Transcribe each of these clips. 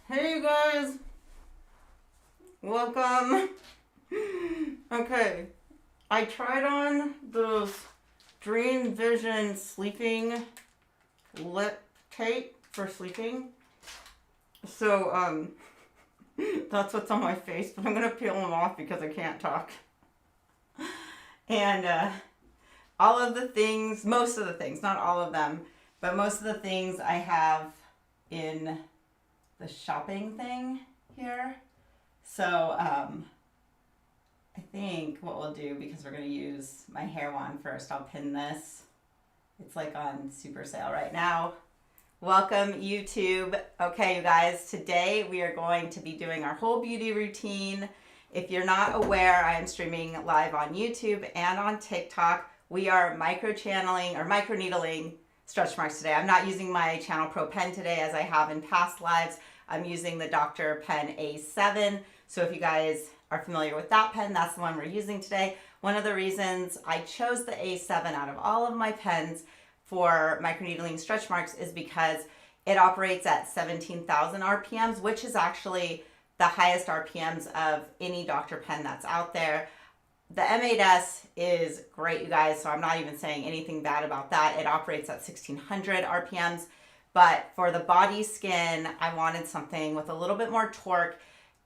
Hey you guys, welcome. Okay, I tried on those Dream Vision sleeping lip tape for sleeping. So that's what's on my face, but I'm gonna peel them off because I can't talk. And all of the things, most of the things, not all of them, but most of the things I have in the shopping thing here. So I think what we'll do, because we're going to use my hair wand first, I'll pin this. It's like on super sale right now. Welcome YouTube. Okay, you guys, today we are going to be doing our whole beauty routine. If you're not aware, I am streaming live on YouTube and on TikTok. We are micro-channeling or microneedling stretch marks today. I'm not using my Channel Pro pen today as I have in past lives. I'm using the Dr. Pen A7. So if you guys are familiar with that pen, that's the one we're using today. One of the reasons I chose the A7 out of all of my pens for microneedling stretch marks is because it operates at 17,000 RPMs, which is actually the highest RPMs of any Dr. pen that's out there. The M8S is great, you guys, so I'm not even saying anything bad about that. It operates at 1600 RPMs, but for the body skin, I wanted something with a little bit more torque.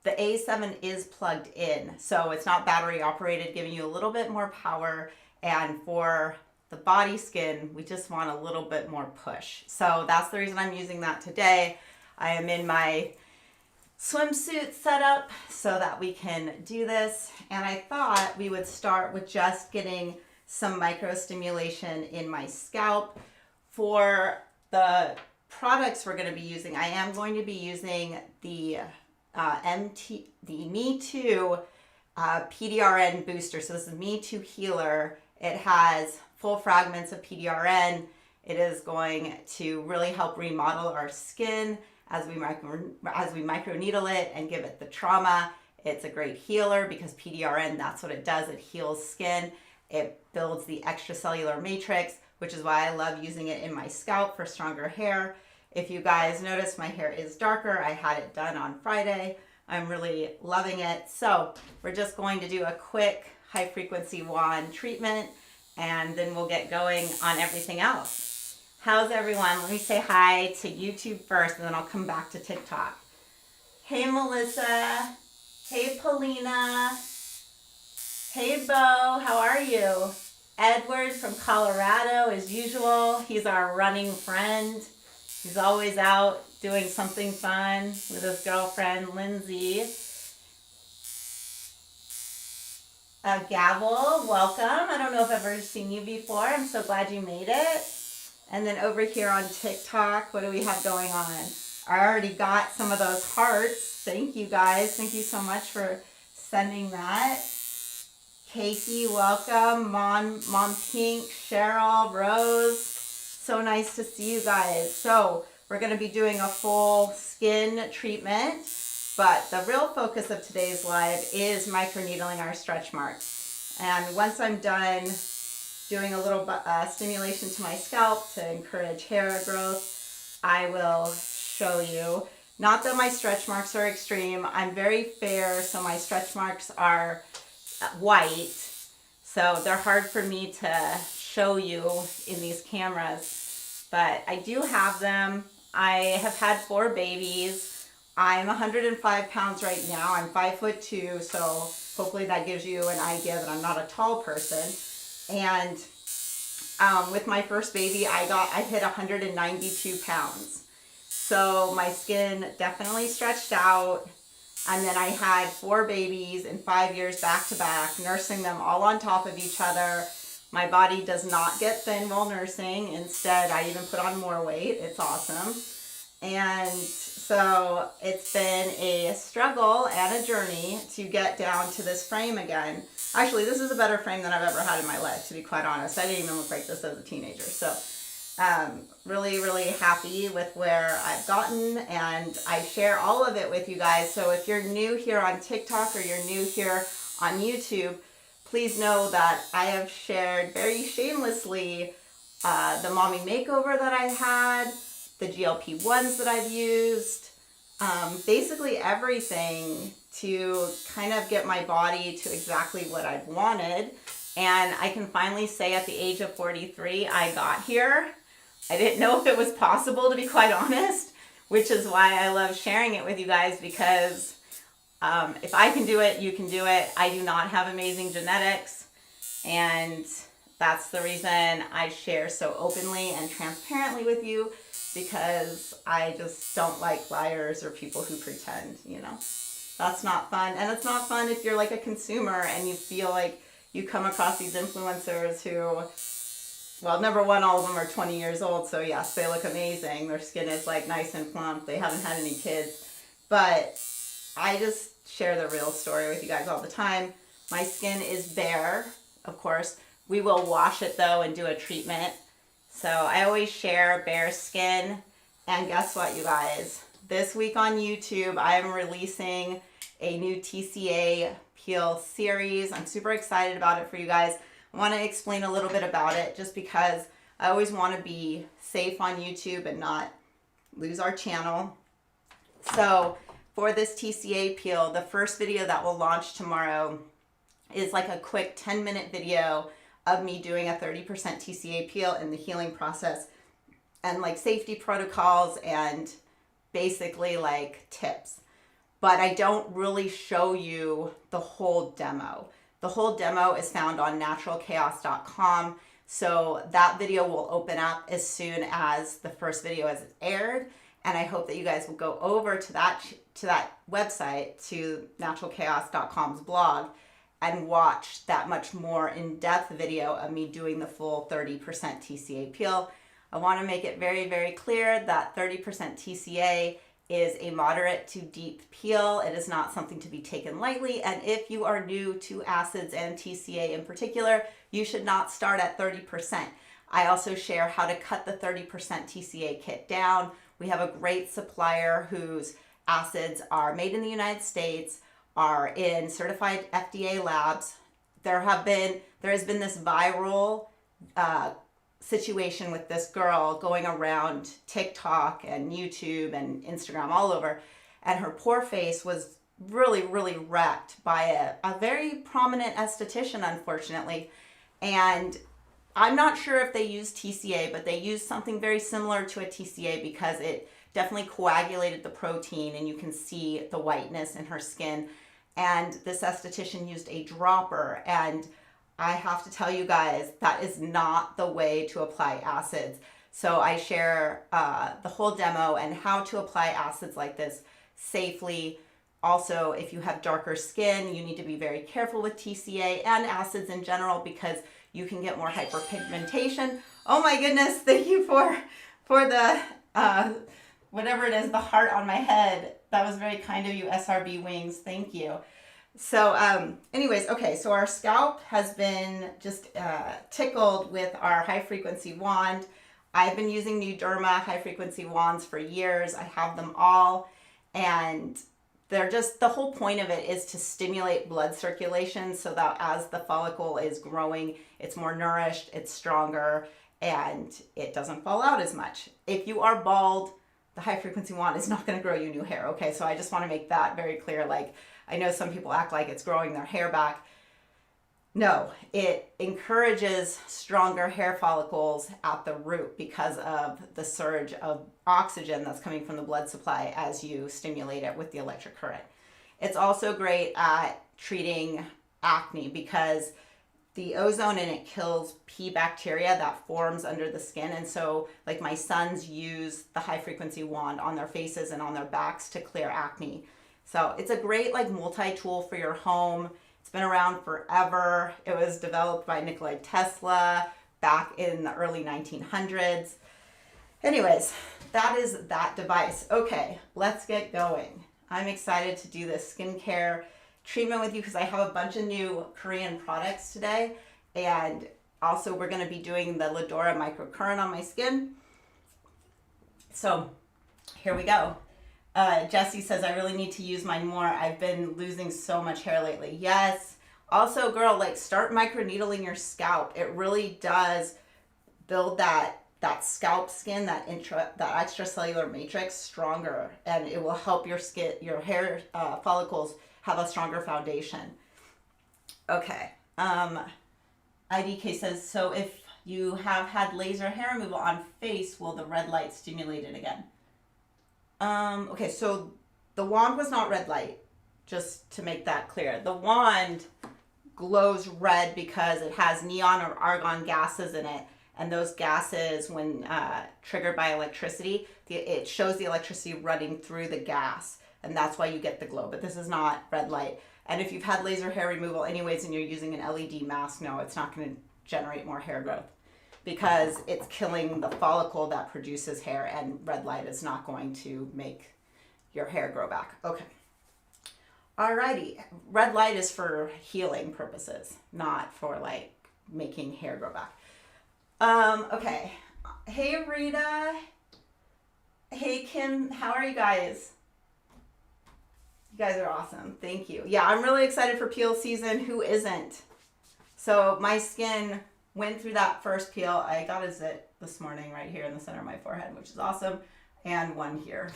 The A7 is plugged in, so it's not battery operated, giving you a little bit more power, and for the body skin, we just want a little bit more push. So that's the reason I'm using that today. I am in my swimsuit setup so that we can do this, and I thought we would start with just getting some micro stimulation in my scalp. For the products we're going to be using, I am going to be using the Me Too PDRN booster. So this is Me Too Healer. It has full fragments of PDRN. It is going to really help remodel our skin as we microneedle it and give it the trauma. It's a great healer because PDRN, that's what it does. It heals skin. It builds the extracellular matrix, which is why I love using it in my scalp for stronger hair. If you guys notice, my hair is darker. I had it done on Friday. I'm really loving it. So we're just going to do a quick high frequency wand treatment, and then we'll get going on everything else. How's everyone? Let me say hi to YouTube first, and then I'll come back to TikTok. Hey, Melissa. Hey, Paulina. Hey, Bo. How are you? Edward from Colorado, as usual. He's our running friend. He's always out doing something fun with his girlfriend, Lindsay. Gavel, welcome. I don't know if I've ever seen you before. I'm so glad you made it. And then over here on TikTok, what do we have going on? I already got some of those hearts. Thank you guys. Thank you so much for sending that. Keiki, welcome. Mom Pink, Cheryl, Rose. So nice to see you guys. So we're going to be doing a full skin treatment, but the real focus of today's live is microneedling our stretch marks. And once I'm done doing a little stimulation to my scalp to encourage hair growth, I will show you. Not that my stretch marks are extreme. I'm very fair, so my stretch marks are white, so they're hard for me to show you in these cameras, but I do have them. I have had 4 babies. I'm 105 pounds right now. I'm 5'2", so hopefully that gives you an idea that I'm not a tall person. And with my first baby, I hit 192 pounds. So my skin definitely stretched out. And then I had 4 babies in 5 years back to back, nursing them all on top of each other. My body does not get thin while nursing. Instead, I even put on more weight. It's awesome. And so it's been a struggle and a journey to get down to this frame again. Actually, this is a better frame than I've ever had in my life, to be quite honest. I didn't even look like this as a teenager. So really, really happy with where I've gotten, and I share all of it with you guys. So if you're new here on TikTok or you're new here on YouTube, please know that I have shared very shamelessly the mommy makeover that I had, the GLP-1s that I've used, basically everything to kind of get my body to exactly what I've wanted. And I can finally say at the age of 43, I got here. I didn't know if it was possible, to be quite honest, which is why I love sharing it with you guys, because if I can do it, you can do it. I do not have amazing genetics, and that's the reason I share so openly and transparently with you, because I just don't like liars or people who pretend, you know. That's not fun. And it's not fun if you're like a consumer and you feel like you come across these influencers who, well, number one, all of them are 20 years old, so yes, they look amazing. Their skin is like nice and plump. They haven't had any kids. But I just share the real story with you guys all the time. My skin is bare, of course. We will wash it though and do a treatment. So I always share bare skin. And guess what, you guys? This week on YouTube, I am releasing a new TCA peel series. I'm super excited about it for you guys. I want to explain a little bit about it just because I always want to be safe on YouTube and not lose our channel. So for this TCA peel, the first video that will launch tomorrow is like a quick 10-minute video of me doing a 30% TCA peel and the healing process and like safety protocols and basically like tips. But I don't really show you the whole demo. The whole demo is found on naturalkaos.com. So that video will open up as soon as the first video is aired. And I hope that you guys will go over to that website, to naturalkaos.com's blog, and watch that much more in-depth video of me doing the full 30% TCA peel. I want to make it very, very clear that 30% TCA is a moderate to deep peel. It is not something to be taken lightly. And if you are new to acids and TCA in particular, you should not start at 30%. I also share how to cut the 30% TCA kit down. We have a great supplier whose acids are made in the United States, are in certified FDA labs. There has been this viral situation with this girl going around TikTok and YouTube and Instagram all over, and her poor face was really, really wrecked by a very prominent esthetician, unfortunately. And I'm not sure if they used TCA, but they used something very similar to a TCA because it definitely coagulated the protein and you can see the whiteness in her skin. And this esthetician used a dropper, and I have to tell you guys, that is not the way to apply acids. So I share the whole demo and how to apply acids like this safely. Also, if you have darker skin, you need to be very careful with TCA and acids in general because you can get more hyperpigmentation. Oh my goodness, thank you for the, whatever it is, the heart on my head. That was very kind of you, SRB Wings. Thank you. So anyways, okay, so our scalp has been just tickled with our high frequency wand. I've been using Newderma high frequency wands for years. I have them all, and they're just, the whole point of it is to stimulate blood circulation so that as the follicle is growing, it's more nourished, it's stronger, and it doesn't fall out as much. If you are bald, the high frequency wand is not going to grow you new hair. Okay, so I just want to make that very clear. Like, I know some people act like it's growing their hair back. No, it encourages stronger hair follicles at the root because of the surge of oxygen that's coming from the blood supply as you stimulate it with the electric current. It's also great at treating acne because the ozone in it kills P bacteria that forms under the skin. And so like my sons use the high frequency wand on their faces and on their backs to clear acne. So it's a great like multi-tool for your home. It's been around forever. It was developed by Nikola Tesla back in the early 1900s. Anyways, that is that device. Okay, let's get going. I'm excited to do this skincare treatment with you because I have a bunch of new Korean products today, and also we're going to be doing the Ledora microcurrent on my skin. So here we go. Jessie says, I really need to use mine more. I've been losing so much hair lately. Yes. Also, girl, like start microneedling your scalp. It really does build that that scalp skin, that extracellular matrix stronger, and it will help your skin, your hair follicles have a stronger foundation. Okay. IDK says, so if you have had laser hair removal on face, will the red light stimulate it again? Okay, so the wand was not red light, just to make that clear. The wand glows red because it has neon or argon gases in it. And those gases, when triggered by electricity, it shows the electricity running through the gas. And that's why you get the glow. But this is not red light. And if you've had laser hair removal anyways and you're using an LED mask, no, it's not going to generate more hair growth because it's killing the follicle that produces hair, and red light is not going to make your hair grow back. Okay. Alrighty. Red light is for healing purposes, not for like making hair grow back. Okay. Hey, Rita. Hey, Kim. How are you guys? You guys are awesome. Thank you. Yeah, I'm really excited for peel season. Who isn't? So my skin went through that first peel. I got a zit this morning right here in the center of my forehead, which is awesome. And one here.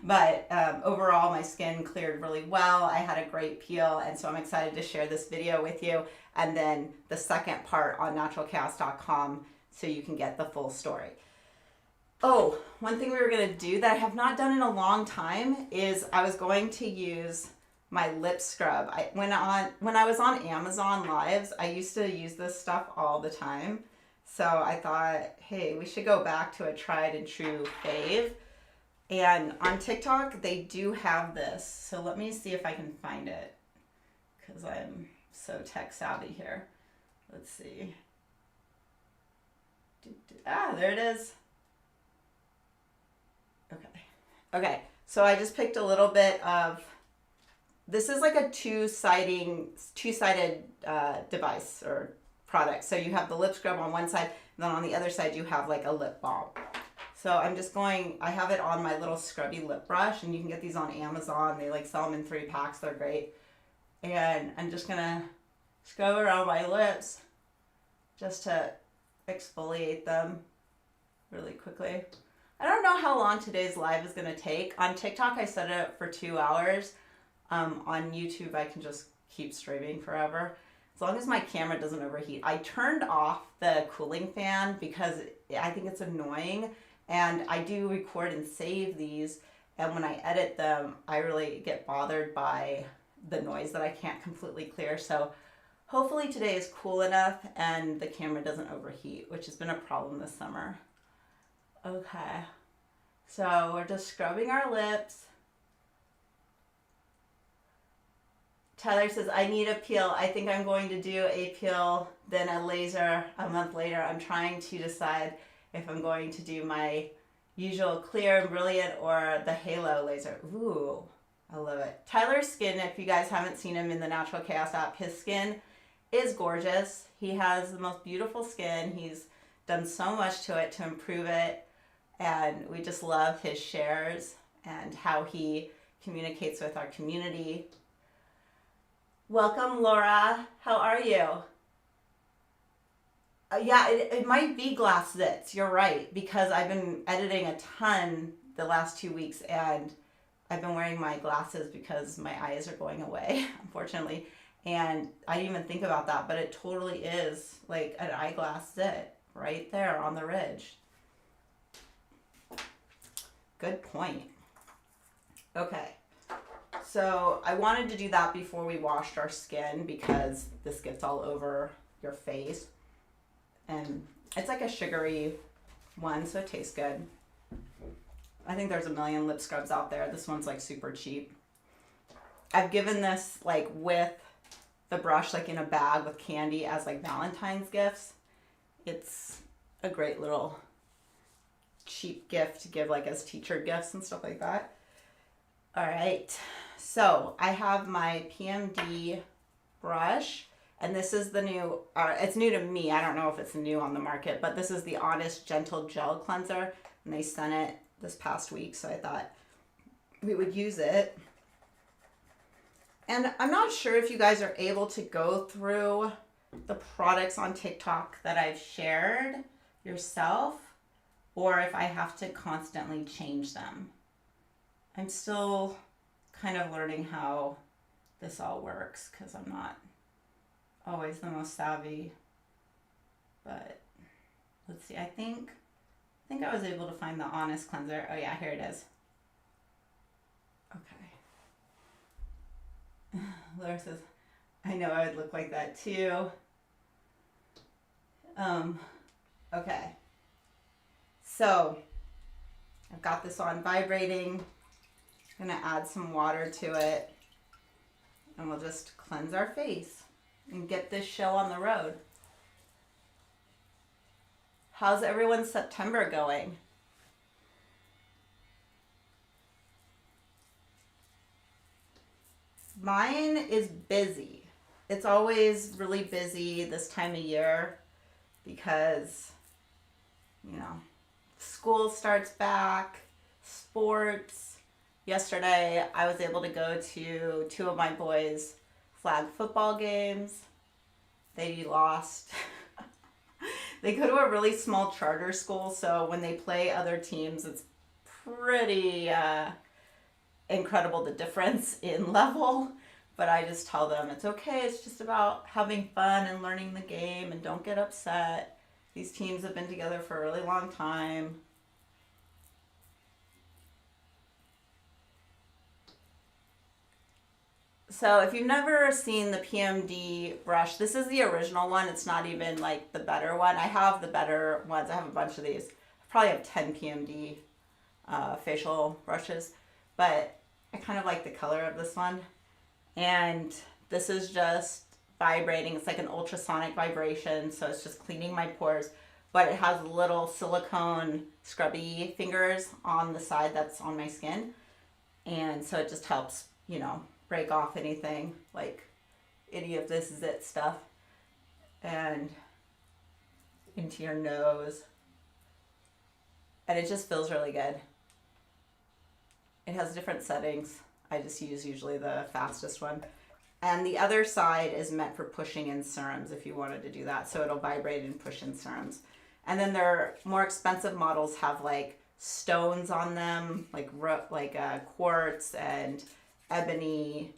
But overall, my skin cleared really well. I had a great peel, and so I'm excited to share this video with you. And then the second part on naturalkaos.com so you can get the full story. Oh, one thing we were going to do that I have not done in a long time is I was going to use my lip scrub. When I was on Amazon Lives, I used to use this stuff all the time. So I thought, hey, we should go back to a tried and true fave. And on TikTok, they do have this. So let me see if I can find it, because I'm so tech savvy here. Let's see. Ah, there it is. Okay, so I just picked a little bit of, this is like a two-sided device or product. So you have the lip scrub on one side, and then on the other side you have like a lip balm. So I'm just I have it on my little scrubby lip brush, and you can get these on Amazon. They like sell them in 3 packs. They're great. And I'm just gonna scrub around my lips just to exfoliate them really quickly. I don't know how long today's live is gonna take. On TikTok, I set it for 2 hours. On YouTube, I can just keep streaming forever. As long as my camera doesn't overheat. I turned off the cooling fan because I think it's annoying. And I do record and save these, and when I edit them, I really get bothered by the noise that I can't completely clear. So hopefully today is cool enough and the camera doesn't overheat, which has been a problem this summer. Okay, so we're just scrubbing our lips. Tyler says, I need a peel. I think I'm going to do a peel, then a laser a month later. I'm trying to decide if I'm going to do my usual clear and brilliant or the halo laser. Ooh, I love it. Tyler's skin, if you guys haven't seen him in the Natural Kaos app, his skin is gorgeous. He has the most beautiful skin. He's done so much to it to improve it. And we just love his shares and how he communicates with our community. Welcome, Laura. How are you? Yeah, it might be glass zits. You're right, because I've been editing a ton the last 2 weeks, and I've been wearing my glasses because my eyes are going away, unfortunately. And I didn't even think about that, but it totally is like an eyeglass zit right there on the ridge. Good point. Okay, so I wanted to do that before we washed our skin because this gets all over your face. And it's like a sugary one, so it tastes good. I think there's a million lip scrubs out there. This one's like super cheap. I've given this like with the brush like in a bag with candy as like Valentine's gifts. It's a great little cheap gift to give like as teacher gifts and stuff like that. All right, so I have my PMD brush. And this is the new, it's new to me. I don't know if it's new on the market, but this is the Honest Gentle Gel Cleanser. And they sent it this past week, so I thought we would use it. And I'm not sure if you guys are able to go through the products on TikTok that I've shared, yourself or if I have to constantly change them. I'm still kind of learning how this all works because I'm not always the most savvy. But let's see, I think I was able to find the Honest cleanser. Oh yeah, here it is. Okay. Laura says, I know I would look like that too. Okay. So I've got this on vibrating. I'm gonna add some water to it and we'll just cleanse our face and get this show on the road. How's everyone's September going? Mine is busy. It's always really busy this time of year because, you know, school starts back, sports. Yesterday, I was able to go to 2 of my boys' flag football games. They lost. They go to a really small charter school, so when they play other teams, it's pretty incredible the difference in level. But I just tell them it's okay, it's just about having fun and learning the game and don't get upset. These teams have been together for a really long time. So if you've never seen the PMD brush, this is the original one. It's not even like the better one. I have the better ones. I have a bunch of these. I probably have 10 PMD facial brushes, but I kind of like the color of this one. And this is just vibrating. It's like an ultrasonic vibration, so it's just cleaning my pores. But it has little silicone scrubby fingers on the side that's on my skin. And so it just helps, you know, break off anything like any of this is it stuff. And into your nose. And it just feels really good. It has different settings. I just use usually the fastest one. And the other side is meant for pushing in serums if you wanted to do that. So it'll vibrate and push in serums. And then their more expensive models have like stones on them, like quartz and ebony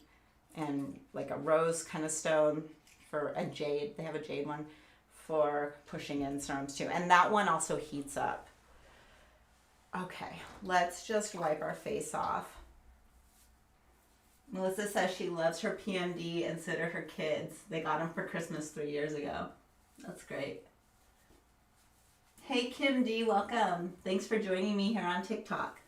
and like a rose kind of stone for a jade. They have a jade one for pushing in serums too. And that one also heats up. Okay, let's just wipe our face off. Melissa says she loves her PMD and so do her kids. They got them for Christmas 3 years ago. That's great. Hey Kim D, welcome. Thanks for joining me here on TikTok.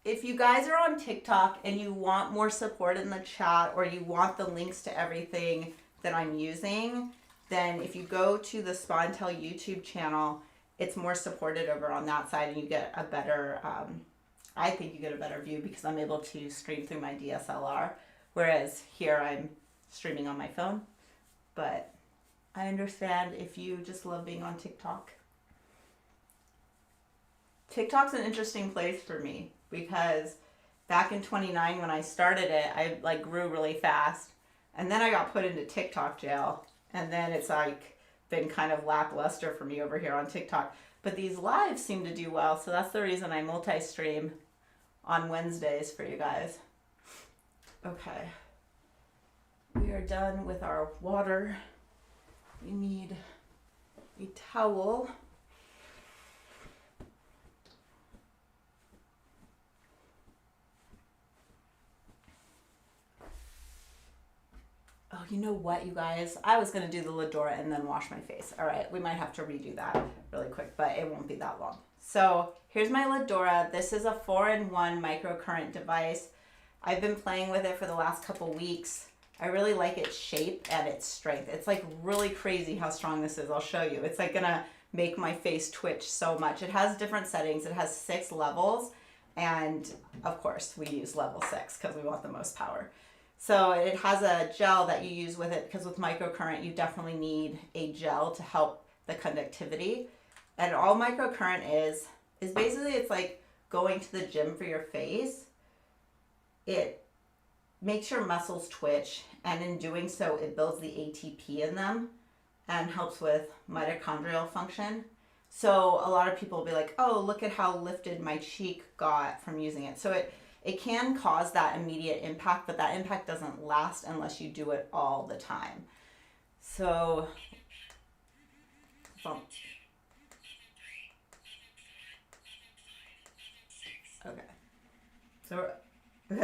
If you guys are on TikTok and you want more support in the chat or you want the links to everything that I'm using, then if you go to the Spa and Tell YouTube channel, it's more supported over on that side and you get a better, I think you get a better view because I'm able to stream through my DSLR, whereas here I'm streaming on my phone. But I understand if you just love being on TikTok. TikTok's an interesting place for me because back in 29 when I started it, I like grew really fast. And then I got put into TikTok jail. And then it's like been kind of lackluster for me over here on TikTok. But these lives seem to do well. So that's the reason I multi-stream on Wednesdays for you guys. Okay. We are done with our water. We need a towel. Oh, you know what, you guys? I was going to do the Ledora and then wash my face. All right, we might have to redo that really quick, but it won't be that long. So here's my Ledora. This is a 4-in-1 microcurrent device. I've been playing with it for the last couple weeks. I really like its shape and its strength. It's like really crazy how strong this is. I'll show you. It's like going to make my face twitch so much. It has different settings. It has 6 levels. And of course, we use level 6 because we want the most power. So it has a gel that you use with it because with microcurrent, you definitely need a gel to help the conductivity. And all microcurrent is basically it's like going to the gym for your face. It makes your muscles twitch, and in doing so, it builds the ATP in them and helps with mitochondrial function. So a lot of people will be like, oh, look at how lifted my cheek got from using it. So it can cause that immediate impact, but that impact doesn't last unless you do it all the time. So, okay.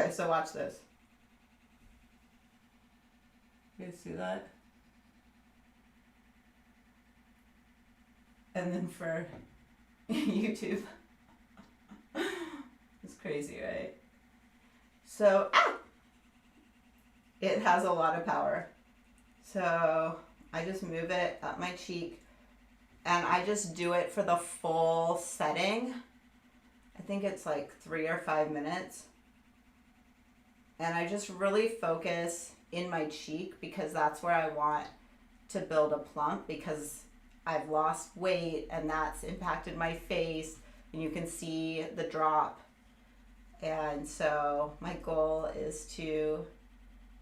So watch this. You guys see that? And then for YouTube, it's crazy, right? So, it has a lot of power. So I just move it up my cheek, and I just do it for the full setting. I think it's like 3 or 5 minutes. And I just really focus in my cheek because that's where I want to build a plump, because I've lost weight and that's impacted my face, and you can see the drop. And so my goal is to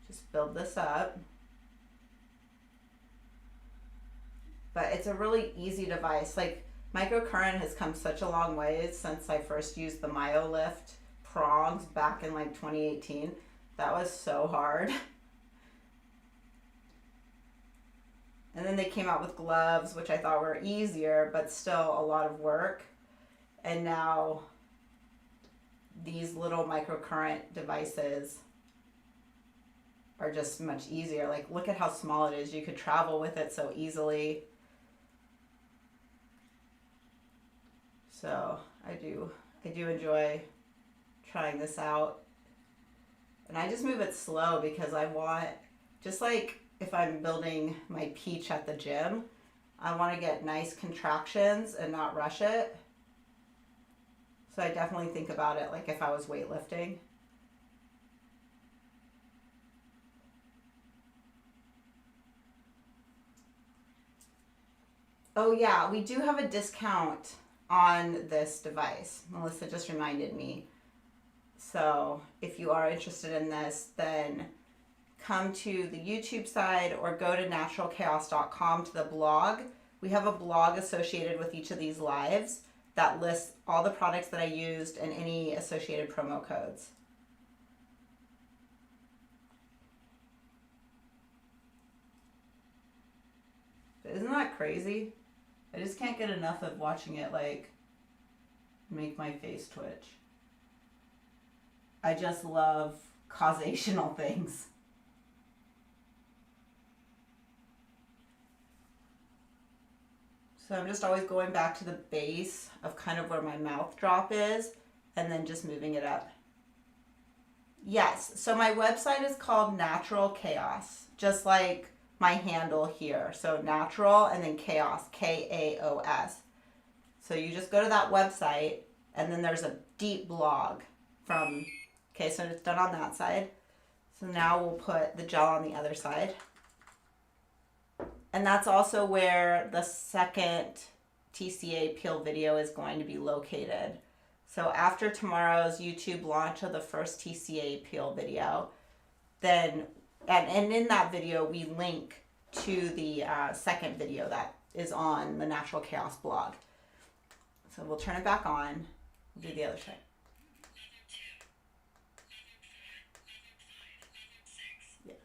just build this up. But it's a really easy device. Like, microcurrent has come such a long way since I first used the MyoLift prongs back in like 2018. That was so hard. And then they came out with gloves, which I thought were easier, but still a lot of work. And now these little microcurrent devices are just much easier. Like, look at how small it is. You could travel with it so easily. So I do enjoy trying this out. And I just move it slow because I want, just like if I'm building my peach at the gym, I want to get nice contractions and not rush it. So I definitely think about it like if I was weightlifting. Oh yeah, we do have a discount on this device. Melissa just reminded me. So if you are interested in this, then come to the YouTube side or go to naturalkaos.com to the blog. We have a blog associated with each of these lives that lists all the products that I used and any associated promo codes. Isn't that crazy? I just can't get enough of watching it like make my face twitch. I just love causational things. So I'm just always going back to the base of kind of where my mouth drop is and then just moving it up. Yes, so my website is called Natural Kaos, just like my handle here. So natural and then chaos, Kaos. So you just go to that website and then there's a deep blog from, okay, so it's done on that side. So now we'll put the gel on the other side. And that's also where the second TCA peel video is going to be located. So after tomorrow's YouTube launch of the first TCA peel video, then, and in that video, we link to the second video that is on the Natural Kaos blog. So we'll turn it back on, we'll do the other side. Yes,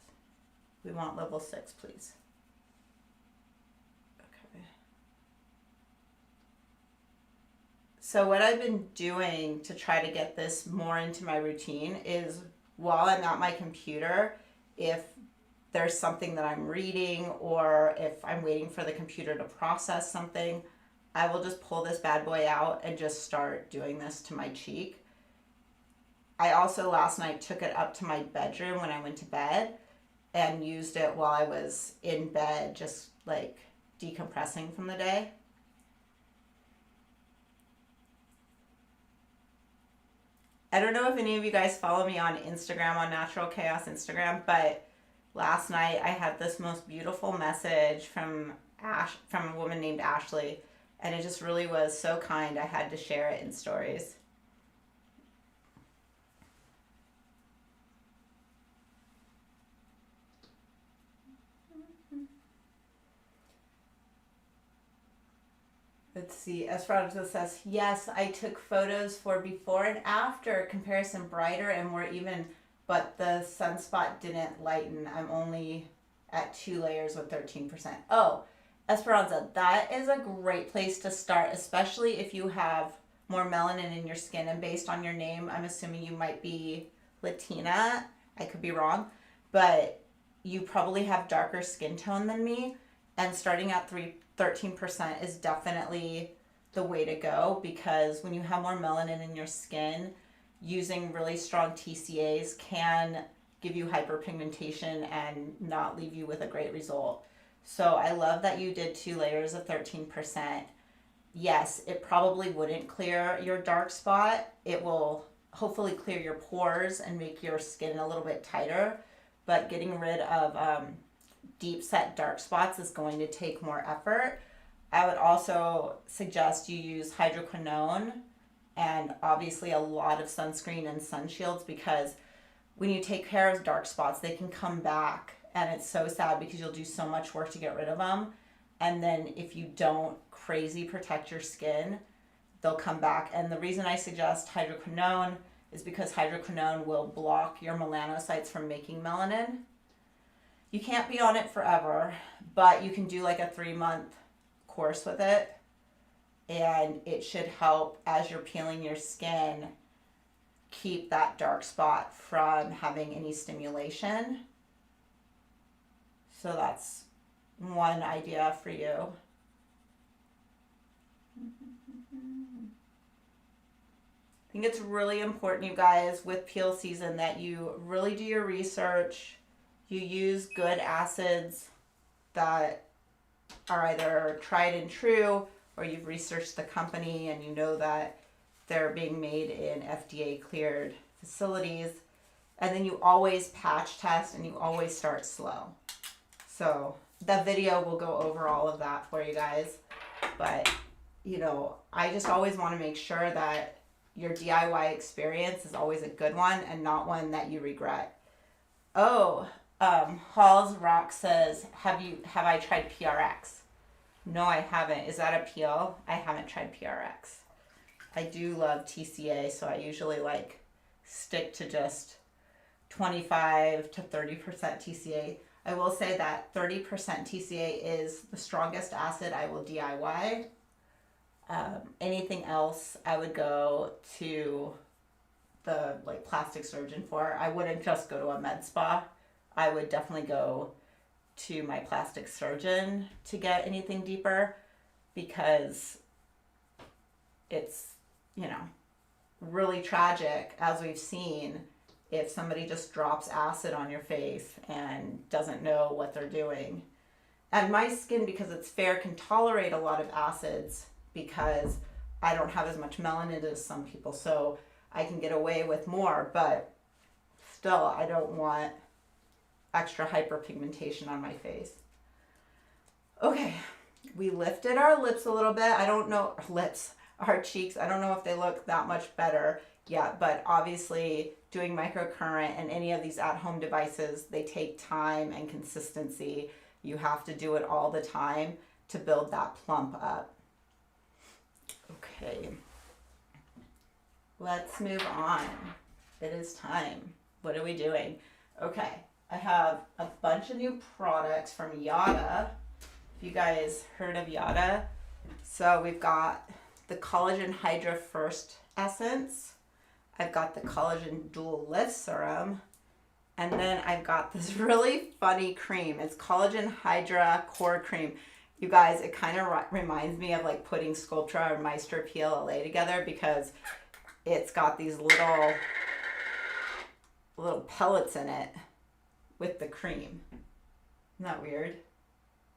we want level 6, please. So what I've been doing to try to get this more into my routine is while I'm at my computer, if there's something that I'm reading or if I'm waiting for the computer to process something, I will just pull this bad boy out and just start doing this to my cheek. I also last night took it up to my bedroom when I went to bed and used it while I was in bed, just like decompressing from the day. I don't know if any of you guys follow me on Instagram, on Natural Kaos Instagram, but last night I had this most beautiful message from a woman named Ashley, and it just really was so kind. I had to share it in stories. Let's see. Esperanza says, yes, I took photos for before and after comparison, brighter and more even, but the sunspot didn't lighten. I'm only at 2 layers with 13%. Oh, Esperanza, that is a great place to start, especially if you have more melanin in your skin. And based on your name, I'm assuming you might be Latina. I could be wrong, but you probably have darker skin tone than me. And starting at 13% is definitely the way to go, because when you have more melanin in your skin, using really strong TCAs can give you hyperpigmentation and not leave you with a great result. So I love that you did 2 layers of 13%. Yes, it probably wouldn't clear your dark spot. It will hopefully clear your pores and make your skin a little bit tighter, but getting rid of deep set dark spots is going to take more effort. I would also suggest you use hydroquinone and obviously a lot of sunscreen and sun shields, because when you take care of dark spots, they can come back, and it's so sad because you'll do so much work to get rid of them, and then if you don't crazy protect your skin, they'll come back. And the reason I suggest hydroquinone is because hydroquinone will block your melanocytes from making melanin. You can't be on it forever, but you can do like a 3-month course with it, and it should help as you're peeling your skin keep that dark spot from having any stimulation. So that's one idea for you. I think it's really important, you guys, with peel season that you really do your research. You use good acids that are either tried and true, or you've researched the company and you know that they're being made in FDA cleared facilities. And then you always patch test and you always start slow. So the video will go over all of that for you guys. But, you know, I just always want to make sure that your DIY experience is always a good one and not one that you regret. Oh, Halls Rock says, have I tried PRX? No, I haven't. Is that a peel? I haven't tried PRX. I do love TCA, so I usually like stick to just 25 to 30% TCA. I will say that 30% TCA is the strongest acid I will DIY. Anything else I would go to the plastic surgeon for. I wouldn't just go to a med spa. I would definitely go to my plastic surgeon to get anything deeper, because it's, really tragic, as we've seen, if somebody just drops acid on your face and doesn't know what they're doing. And my skin, because it's fair, can tolerate a lot of acids because I don't have as much melanin as some people, so I can get away with more, but still, I don't want extra hyperpigmentation on my face. Okay, we lifted our lips a little bit. I don't know, our cheeks, I don't know if they look that much better yet, but obviously doing microcurrent and any of these at-home devices, they take time and consistency. You have to do it all the time to build that plump up. Okay, let's move on. It is time. What are we doing? Okay, I have a bunch of new products from Yada. If you guys heard of Yada. So we've got the Collagen Hydra First Essence. I've got the Collagen Dual Lift Serum. And then I've got this really funny cream. It's Collagen Hydra Core Cream. You guys, it kind of reminds me of like putting Sculptra or Meister PLLA together, because it's got these little pellets in it with the cream. Isn't that weird?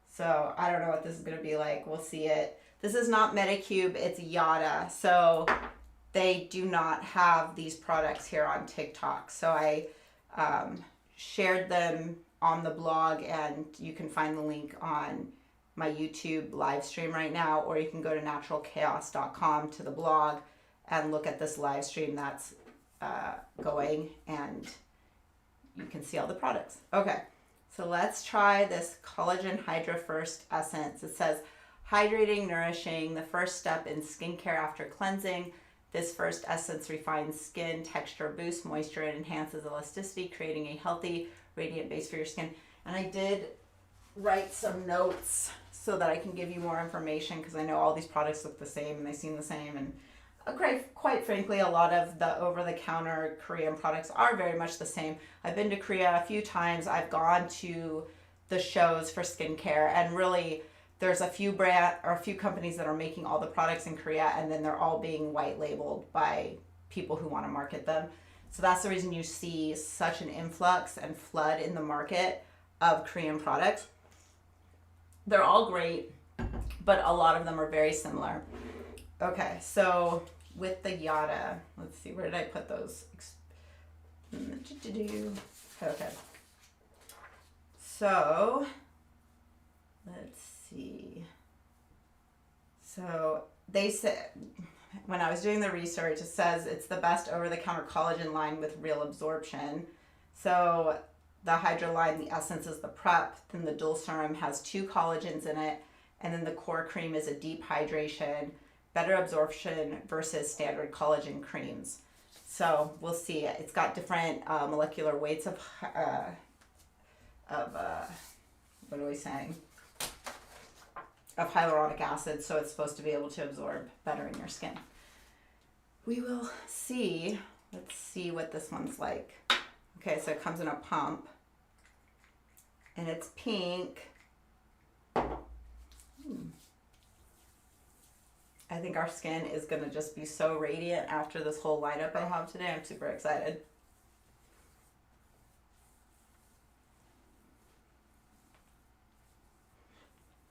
So I don't know what this is going to be like. We'll see it. This is not Medicube, it's Yada. So they do not have these products here on TikTok. So I shared them on the blog, and you can find the link on my YouTube live stream right now, or you can go to naturalkaos.com to the blog and look at this live stream that's going, and you can see all the products. Okay, so let's try this Collagen Hydra First Essence. It says hydrating, nourishing, the first step in skincare after cleansing. This first essence refines skin texture, boosts moisture, and enhances elasticity, creating a healthy, radiant base for your skin. And I did write some notes so that I can give you more information, because I know all these products look the same and they seem the same. And quite frankly, a lot of the over-the-counter Korean products are very much the same. I've been to Korea a few times. I've gone to the shows for skincare, and really there's a few companies that are making all the products in Korea, and then they're all being white labeled by people who want to market them. So that's the reason you see such an influx and flood in the market of Korean products. They're all great, but a lot of them are very similar. Okay, so with the Yada, let's see, where did I put those? Okay. So, let's see. So, they said, when I was doing the research, it says it's the best over-the-counter collagen line with real absorption. So, the Hydra line, the essence is the prep, then the dual serum has 2 collagens in it, and then the core cream is a deep hydration, better absorption versus standard collagen creams. So we'll see. It's got different molecular weights of what are we saying? Of hyaluronic acid, so it's supposed to be able to absorb better in your skin. We will see. Let's see what this one's like. Okay, so it comes in a pump, and it's pink. I think our skin is going to just be so radiant after this whole lineup I have today. I'm super excited.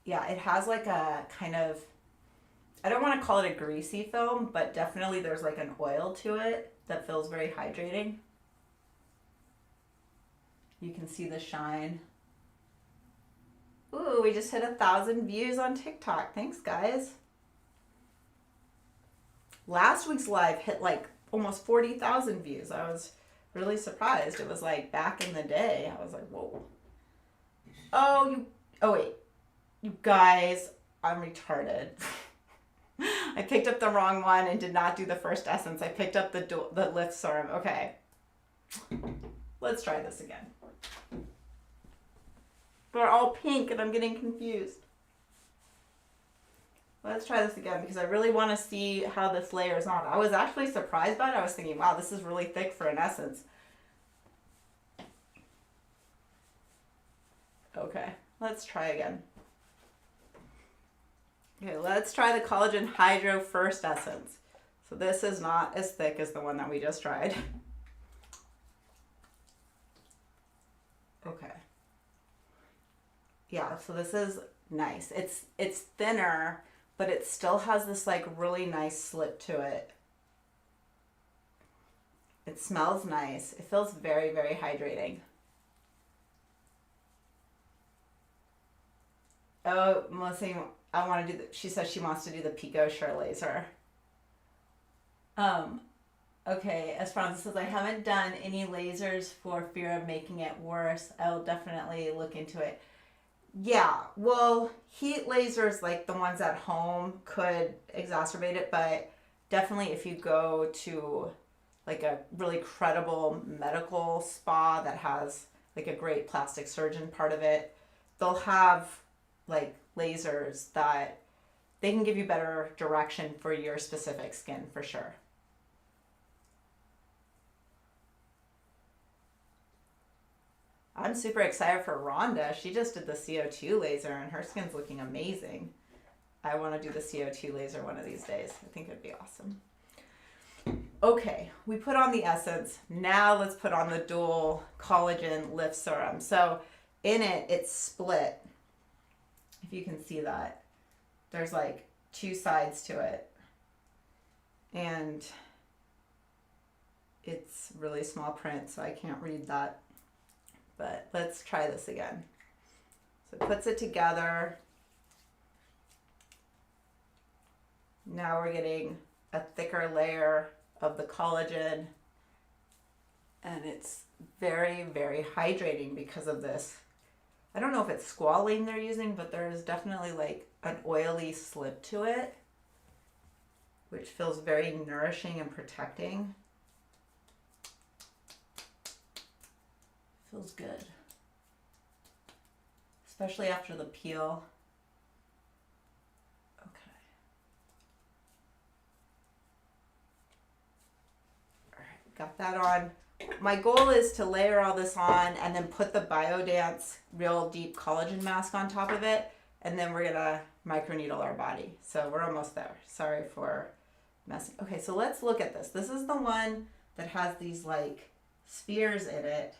Yeah, it has like a kind of, I don't want to call it a greasy film, but definitely there's like an oil to it that feels very hydrating. You can see the shine. Ooh, we just hit 1,000 views on TikTok. Thanks, guys. Last week's live hit like almost 40,000 views. I was really surprised. It was like back in the day. I was like, whoa. Oh, wait. You guys, I'm retarded. I picked up the wrong one and did not do the first essence. I picked up the lift serum. Okay. Let's try this again. They're all pink and I'm getting confused. Let's try this again because I really want to see how this layers on. I was actually surprised by it. I was thinking, wow, this is really thick for an essence. Okay, let's try again. Okay, let's try the Collagen Hydro First Essence. So this is not as thick as the one that we just tried. Okay. Yeah, so this is nice. It's thinner, but it still has this like really nice slip to it. It smells nice. It feels very, very hydrating. Oh, Melissa, I want to do she says she wants to do the Pico Shore laser. Okay, Esperanza says, I haven't done any lasers for fear of making it worse. I'll definitely look into it. Yeah, well, heat lasers like the ones at home could exacerbate it, but definitely if you go to like a really credible medical spa that has like a great plastic surgeon part of it, they'll have like lasers that they can give you better direction for your specific skin for sure. I'm super excited for Rhonda. She just did the CO2 laser and her skin's looking amazing. I want to do the CO2 laser one of these days. I think it'd be awesome. Okay, we put on the essence. Now let's put on the dual collagen lift serum. So in it, it's split. If you can see that. There's like two sides to it. And it's really small print, so I can't read that. But let's try this again. So it puts it together. Now we're getting a thicker layer of the collagen. And it's very, very hydrating because of this. I don't know if it's squalane they're using, but there's definitely like an oily slip to it, which feels very nourishing and protecting. Feels good. Especially after the peel. Okay. All right, got that on. My goal is to layer all this on and then put the BioDance Real Deep Collagen Mask on top of it. And then we're gonna microneedle our body. So we're almost there. Sorry for messing. Okay, so let's look at this. This is the one that has these like spheres in it.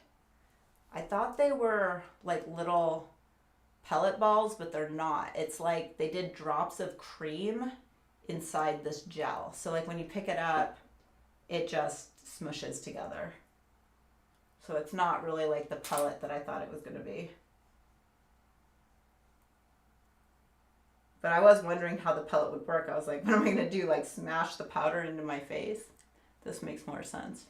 I thought they were like little pellet balls, but they're not. It's like they did drops of cream inside this gel. So like when you pick it up, it just smushes together. So it's not really like the pellet that I thought it was going to be. But I was wondering how the pellet would work. I was like, what am I going to do? Like smash the powder into my face? This makes more sense.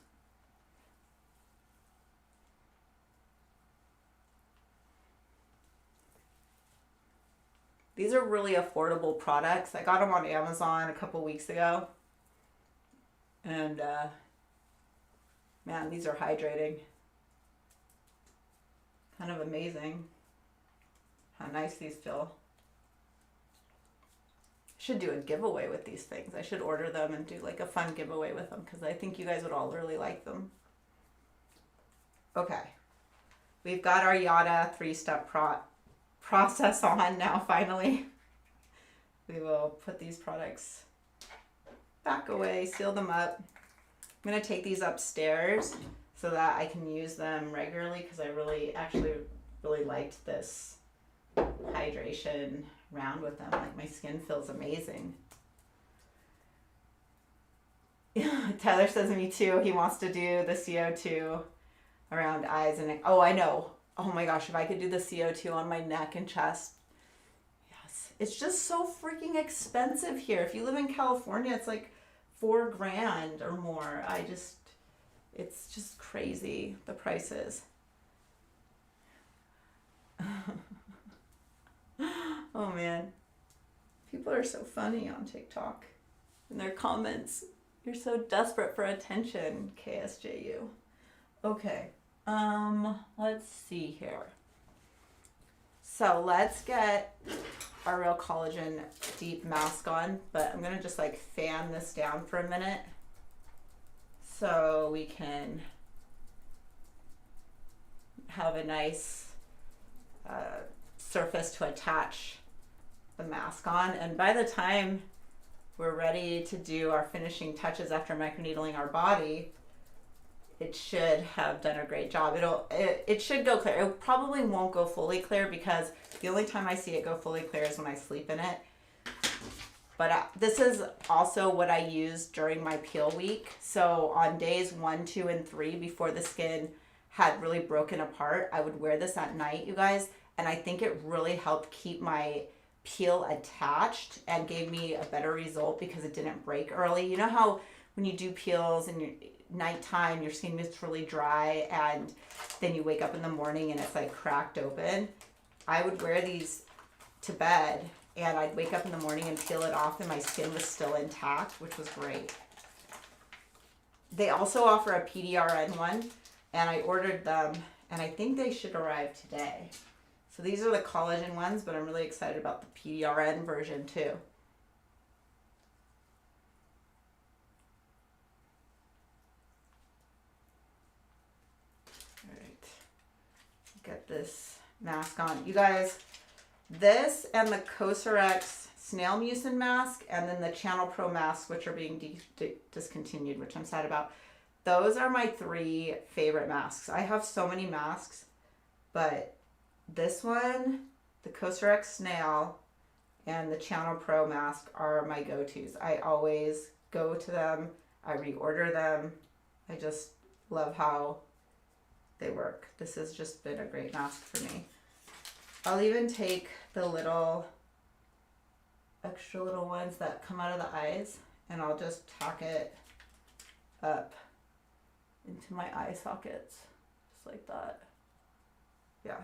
These are really affordable products. I got them on Amazon a couple weeks ago. And man, these are hydrating. Kind of amazing how nice these feel. Should do a giveaway with these things. I should order them and do like a fun giveaway with them because I think you guys would all really like them. Okay, we've got our Yada 3-step process on now finally. We will put these products back away, seal them up. I'm going to take these upstairs so that I can use them regularly because I actually really liked this hydration round with them. Like my skin feels amazing. Tyler says me too. He wants to do the CO2 around eyes and neck. Oh, I know. Oh my gosh, if I could do the CO2 on my neck and chest. Yes. It's just so freaking expensive here. If you live in California, it's like $4,000 or more. It's just crazy, the prices. Oh man. People are so funny on TikTok in their comments. You're so desperate for attention, KSJU. Okay. Let's see here. So let's get our Real Collagen Deep Mask on, but I'm gonna just like fan this down for a minute so we can have a nice surface to attach the mask on. And by the time we're ready to do our finishing touches after microneedling our body, it should have done a great job. It should go clear. It probably won't go fully clear because the only time I see it go fully clear is when I sleep in it. But this is also what I use during my peel week. So on days 1, 2, and 3, before the skin had really broken apart, I would wear this at night, you guys. And I think it really helped keep my peel attached and gave me a better result because it didn't break early. You know how when you do peels in your nighttime, your skin gets really dry and then you wake up in the morning and it's like cracked open? I would wear these to bed and I'd wake up in the morning and peel it off and my skin was still intact, which was great. They also offer a PDRN one and I ordered them and I think they should arrive today. So these are the collagen ones, but I'm really excited about the PDRN version too. All right, get this mask on. You guys, this and the Cosrx Snail Mucin mask and then the Channel Pro mask, which are being discontinued, which I'm sad about. Those are my 3 favorite masks. I have so many masks, but this one, the Cosrx Snail, and the Channel Pro mask are my go-tos. I always go to them. I reorder them. I just love how they work. This has just been a great mask for me. I'll even take the extra little ones that come out of the eyes and I'll just tack it up into my eye sockets, just like that. Yeah.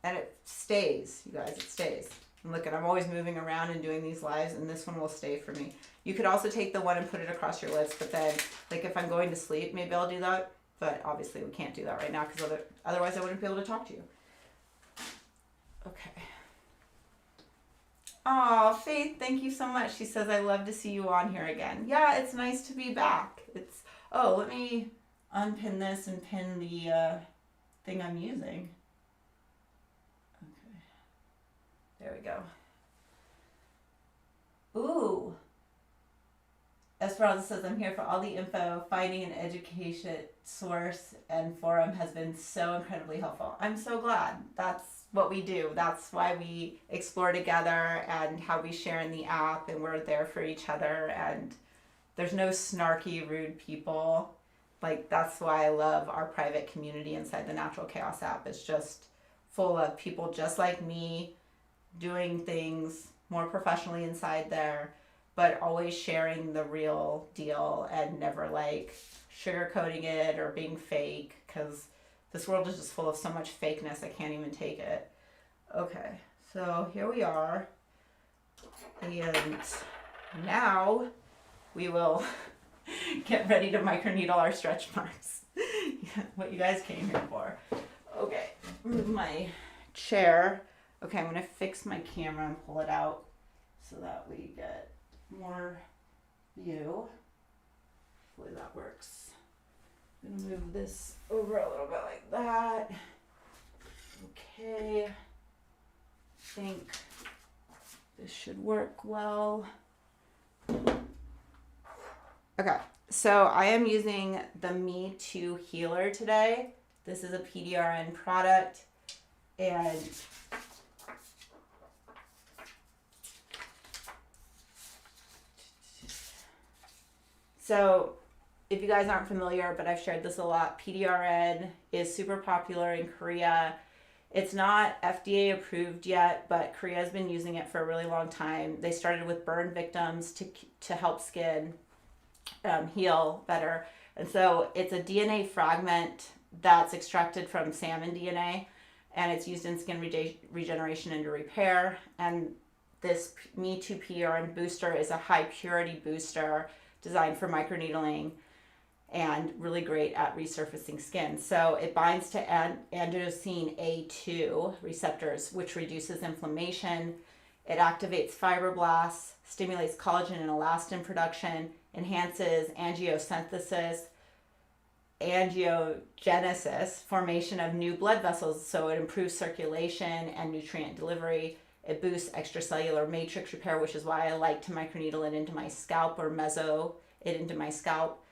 and it stays, you guys, it stays. And look, I'm always moving around and doing these lives, and this one will stay for me. You could also take the one and put it across your lips, but then, like, if I'm going to sleep, maybe I'll do that. But obviously we can't do that right now because otherwise I wouldn't be able to talk to you. Okay. Oh, Faith, thank you so much. She says, I love to see you on here again. Yeah, it's nice to be back. Oh, let me unpin this and pin the thing I'm using. Okay. There we go. Ooh. Esperanza says, I'm here for all the info. Finding an education source and forum has been so incredibly helpful. I'm so glad. That's what we do. That's why we explore together and how we share in the app, and we're there for each other, and there's no snarky, rude people. Like, that's why I love our private community inside the Natural Kaos app. It's just full of people just like me doing things more professionally inside there, but always sharing the real deal and never like sugarcoating it or being fake, because this world is just full of so much fakeness. I can't even take it. Okay, so here we are. And now we will get ready to microneedle our stretch marks. What you guys came here for. Okay, move my chair. Okay, I'm gonna fix my camera and pull it out so that we get more view. Hopefully that works. I'm gonna move this over a little bit like that. Okay, I think this should work well. Okay, so I am using the Me Too Healer today. This is a PDRN product, and so if you guys aren't familiar, but I've shared this a lot, PDRN is super popular in Korea. It's not FDA approved yet, but Korea has been using it for a really long time. They started with burn victims to help skin heal better. And so it's a DNA fragment that's extracted from salmon DNA, and it's used in skin regeneration and repair. And this Me Too PDRN booster is a high purity booster designed for microneedling and really great at resurfacing skin. So it binds to androstenedione A2 receptors, which reduces inflammation. It activates fibroblasts, stimulates collagen and elastin production, enhances angiosynthesis, angiogenesis, formation of new blood vessels. So it improves circulation and nutrient delivery. It boosts extracellular matrix repair, which is why I like to microneedle it into my scalp or meso it into my scalp,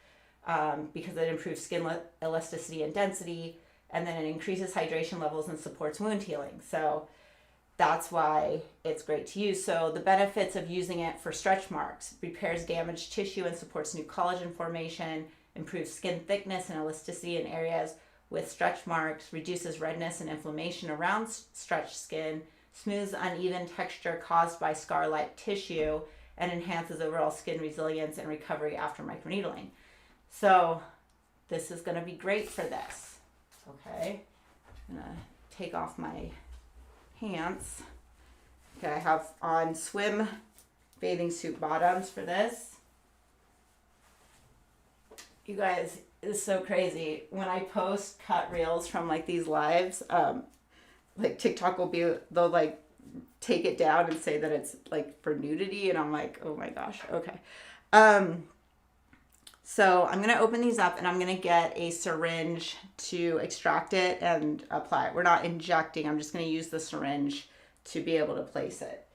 because it improves skin elasticity and density, and then it increases hydration levels and supports wound healing. So that's why it's great to use. So the benefits of using it for stretch marks: repairs damaged tissue and supports new collagen formation, improves skin thickness and elasticity in areas with stretch marks, reduces redness and inflammation around stretched skin, smooths uneven texture caused by scar-like tissue, and enhances overall skin resilience and recovery after microneedling. So this is going to be great for this. Okay, I'm going to take off my pants. Okay, I have on swim bathing suit bottoms for this. You guys, it's so crazy. When I post cut reels from like these lives, like TikTok they'll like take it down and say that it's like for nudity, and I'm like, oh my gosh, okay. So I'm going to open these up, and I'm going to get a syringe to extract it and apply it. We're not injecting. I'm just going to use the syringe to be able to place it.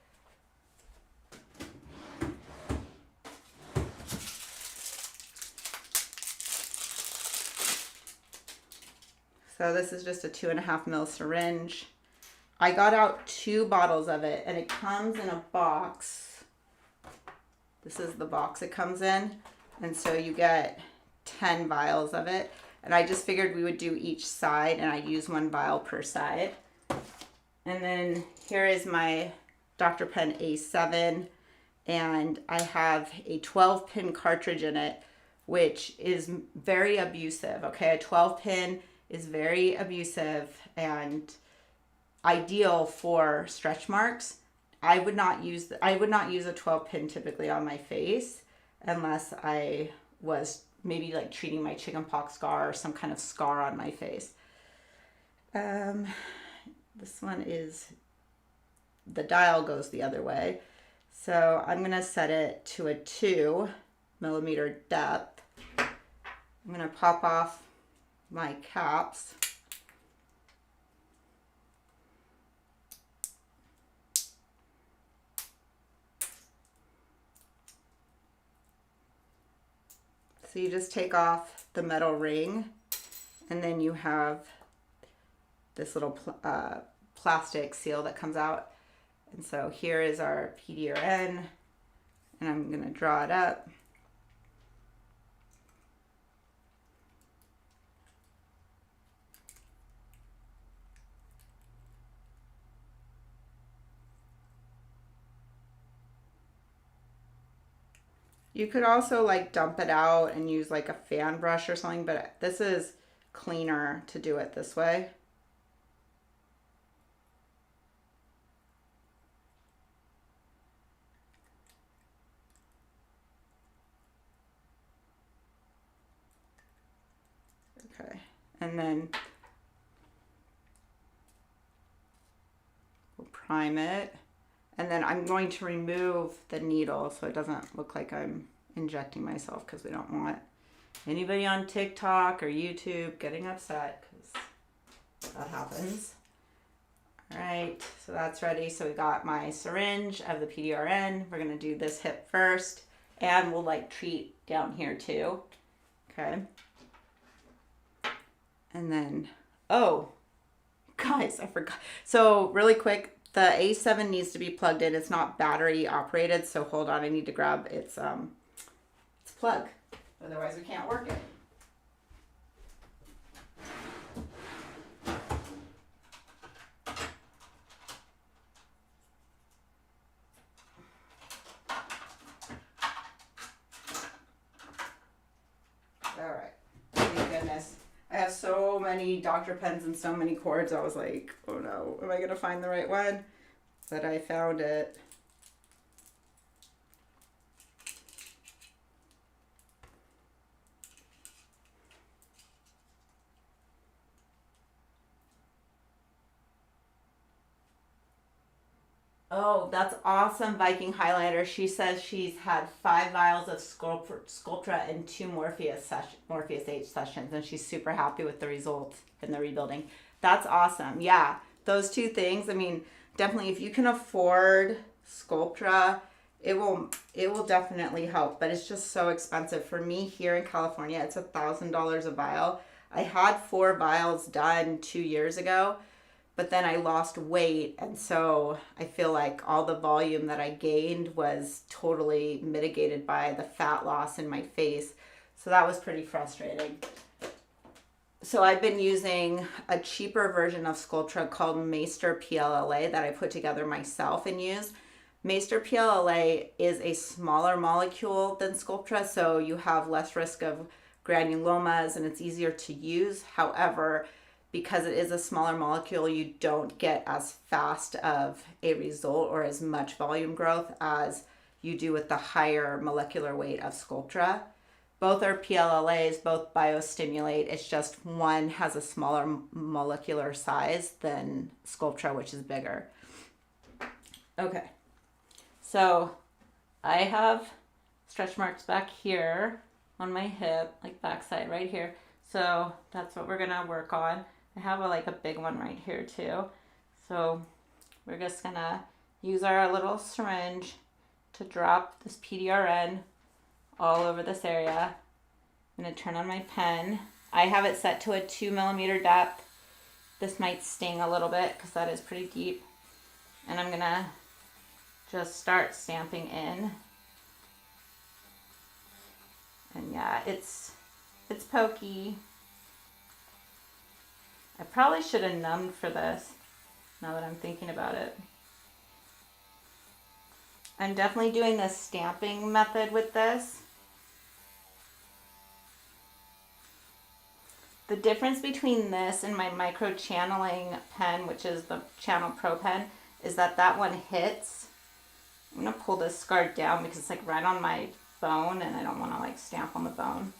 So this is just a 2.5 ml syringe. I got out 2 bottles of it, and it comes in a box. This is the box it comes in. And so you get 10 vials of it. And I just figured we would do each side, and I'd use 1 vial per side. And then here is my Dr. Pen A7, and I have a 12-pin cartridge in it, which is very abusive. Okay, a 12-pin is very abusive, and ideal for stretch marks. I would not use a 12 pin typically on my face unless I was maybe like treating my chickenpox scar or some kind of scar on my face. This one is, the dial goes the other way. So I'm going to set it to a 2 millimeter depth. I'm going to pop off my caps. So you just take off the metal ring, and then you have this little plastic seal that comes out. And so here is our PDRN, and I'm going to draw it up. You could also like dump it out and use like a fan brush or something, but this is cleaner to do it this way. Okay, and then we'll prime it. And then I'm going to remove the needle so it doesn't look like I'm injecting myself, because we don't want anybody on TikTok or YouTube getting upset, because that happens. All right, so that's ready. So we got my syringe of the PDRN. We're gonna do this hip first, and we'll like treat down here too. Okay. And then, oh, guys, I forgot. So really quick, the A7 needs to be plugged in. It's not battery operated, so hold on. I need to grab its plug. Otherwise, we can't work it. All right. Thank goodness. I have so many doctor pens and so many cords. I was like, oh no, am I going to find the right one? But I found it. Oh, that's awesome, Viking Highlander. She says she's had 5 vials of Sculptra and 2 Morpheus H sessions, and she's super happy with the results in the rebuilding. That's awesome. Yeah, those 2 things. I mean, definitely if you can afford Sculptra, it will definitely help, but it's just so expensive. For me here in California, it's $1,000 a vial. I had 4 vials done 2 years ago. But then I lost weight, and so I feel like all the volume that I gained was totally mitigated by the fat loss in my face. So that was pretty frustrating. So I've been using a cheaper version of Sculptra called Maester PLLA that I put together myself and use. Maester PLLA is a smaller molecule than Sculptra, so you have less risk of granulomas and it's easier to use. However, because it is a smaller molecule, you don't get as fast of a result or as much volume growth as you do with the higher molecular weight of Sculptra. Both are PLLAs, both biostimulate. It's just one has a smaller molecular size than Sculptra, which is bigger. Okay, so I have stretch marks back here on my hip, like backside right here. So that's what we're gonna work on. I have a big one right here too. So we're just gonna use our little syringe to drop this PDRN all over this area. I'm gonna turn on my pen. I have it set to a 2 millimeter depth. This might sting a little bit because that is pretty deep. And I'm gonna just start stamping in. And yeah, it's pokey. I probably should have numbed for this, now that I'm thinking about it. I'm definitely doing the stamping method with this. The difference between this and my micro channeling pen, which is the Channel Pro pen, is that that one hits. I'm going to pull this scar down because it's like right on my bone and I don't want to like stamp on the bone.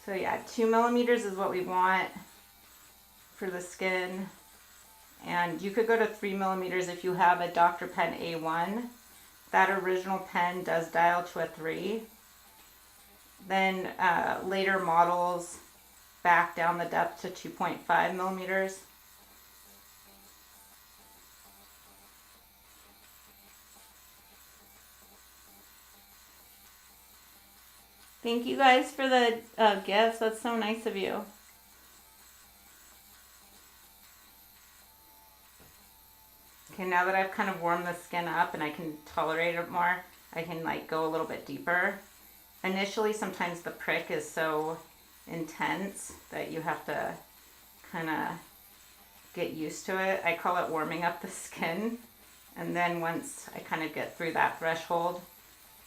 So yeah, 2 millimeters is what we want for the skin. And you could go to 3 millimeters if you have a Dr. Pen A1. That original pen does dial to a 3. Then later models back down the depth to 2.5 millimeters. Thank you guys for the gifts. That's so nice of you. Okay, now that I've kind of warmed the skin up and I can tolerate it more, I can like go a little bit deeper. Initially, sometimes the prick is so intense that you have to kind of get used to it. I call it warming up the skin. And then once I kind of get through that threshold,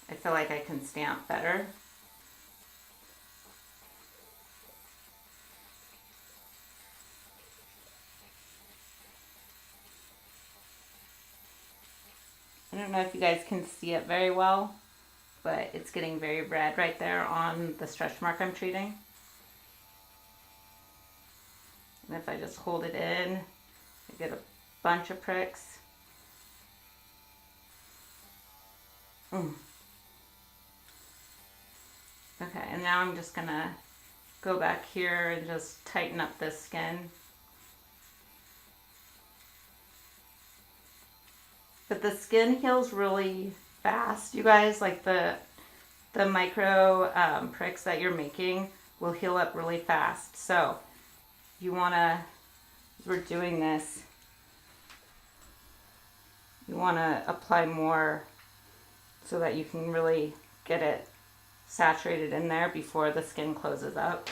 I feel like I can stamp better. I don't know if you guys can see it very well, but it's getting very red right there on the stretch mark I'm treating. And if I just hold it in, I get a bunch of pricks. Okay, and now I'm just gonna go back here and just tighten up this skin. But the skin heals really fast, you guys. Like the micro pricks that you're making will heal up really fast. So you wanna, as we're doing this, you wanna apply more so that you can really get it saturated in there before the skin closes up.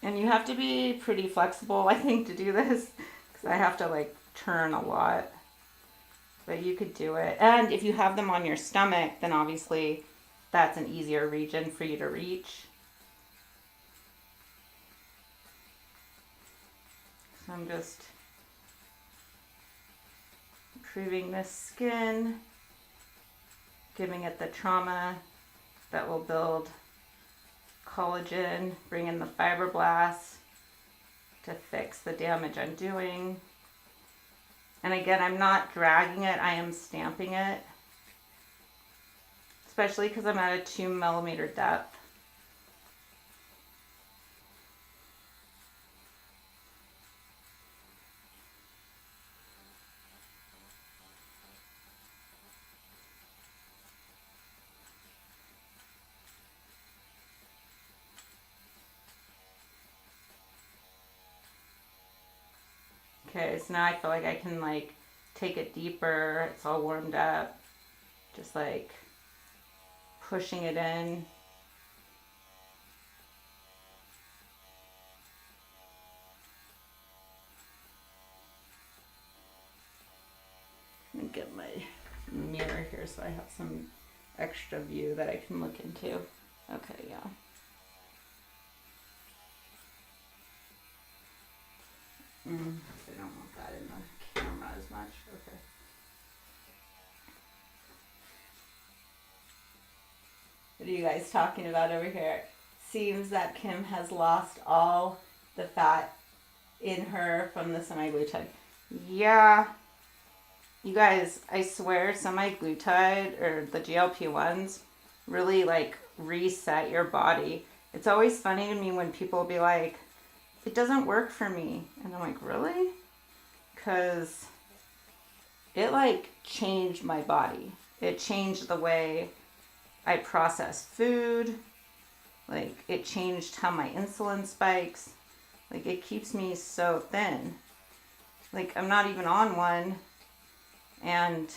And you have to be pretty flexible, I think, to do this, because I have to like turn a lot. But you could do it. And if you have them on your stomach, then obviously that's an easier region for you to reach. So I'm just improving this skin, giving it the trauma that will build collagen, bring in the fibroblasts to fix the damage I'm doing. And again, I'm not dragging it, I am stamping it, especially because I'm at a 2 millimeter depth. Okay, so now I feel like I can like take it deeper. It's all warmed up. Just like pushing it in. Let me get my mirror here so I have some extra view that I can look into. Okay, yeah. I don't want that in the camera as much. Okay. What are you guys talking about over here? Seems that Kim has lost all the fat in her from the semaglutide. Yeah. You guys, I swear semaglutide or the GLP-1s really like reset your body. It's always funny to me when people be like, it doesn't work for me. And I'm like, really? Because it like changed my body. It changed the way I process food. Like it changed how my insulin spikes. Like it keeps me so thin. Like I'm not even on one and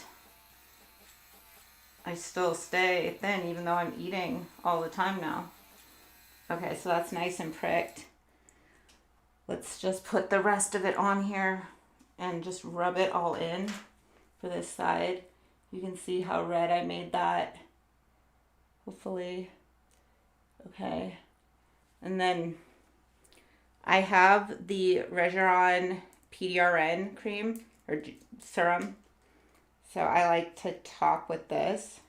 I still stay thin even though I'm eating all the time now. Okay, so that's nice and pricked. let's just put the rest of it on here and just rub it all in for this side. You can see how red I made that, hopefully. Okay. And then I have the Regeneron PDRN cream or serum. So I like to talk with this.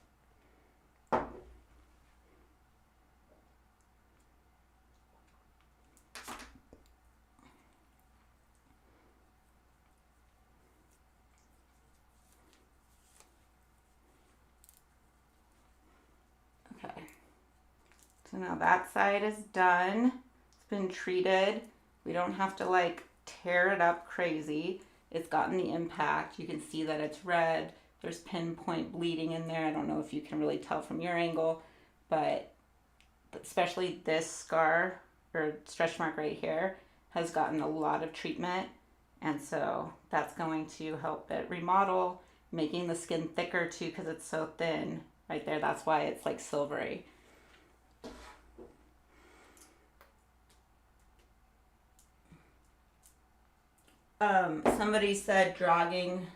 Okay. So now that side is done. It's been treated. We don't have to like tear it up crazy. It's gotten the impact. You can see that it's red. There's pinpoint bleeding in there. I don't know if you can really tell from your angle, but especially this scar or stretch mark right here has gotten a lot of treatment. And so that's going to help it remodel, making the skin thicker too because it's so thin right there. That's why it's like silvery. Somebody said dragging,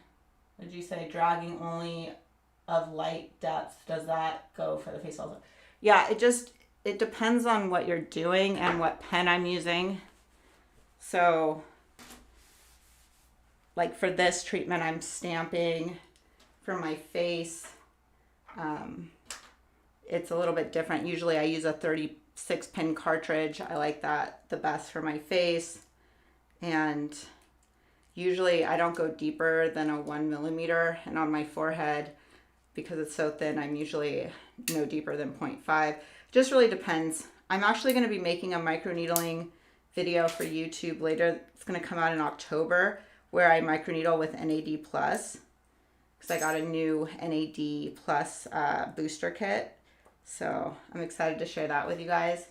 did you say dragging only of light depth? Does that go for the face also? Yeah, it depends on what you're doing and what pen I'm using. So like for this treatment, I'm stamping for my face. It's a little bit different. Usually I use a 36 pin cartridge. I like that the best for my face. And usually I don't go deeper than a 1 millimeter, and on my forehead, because it's so thin, I'm usually no deeper than 0.5. Just really depends. I'm actually going to be making a microneedling video for YouTube later. It's going to come out in October where I microneedle with NAD+, because I got a new NAD+ booster kit. So I'm excited to share that with you guys.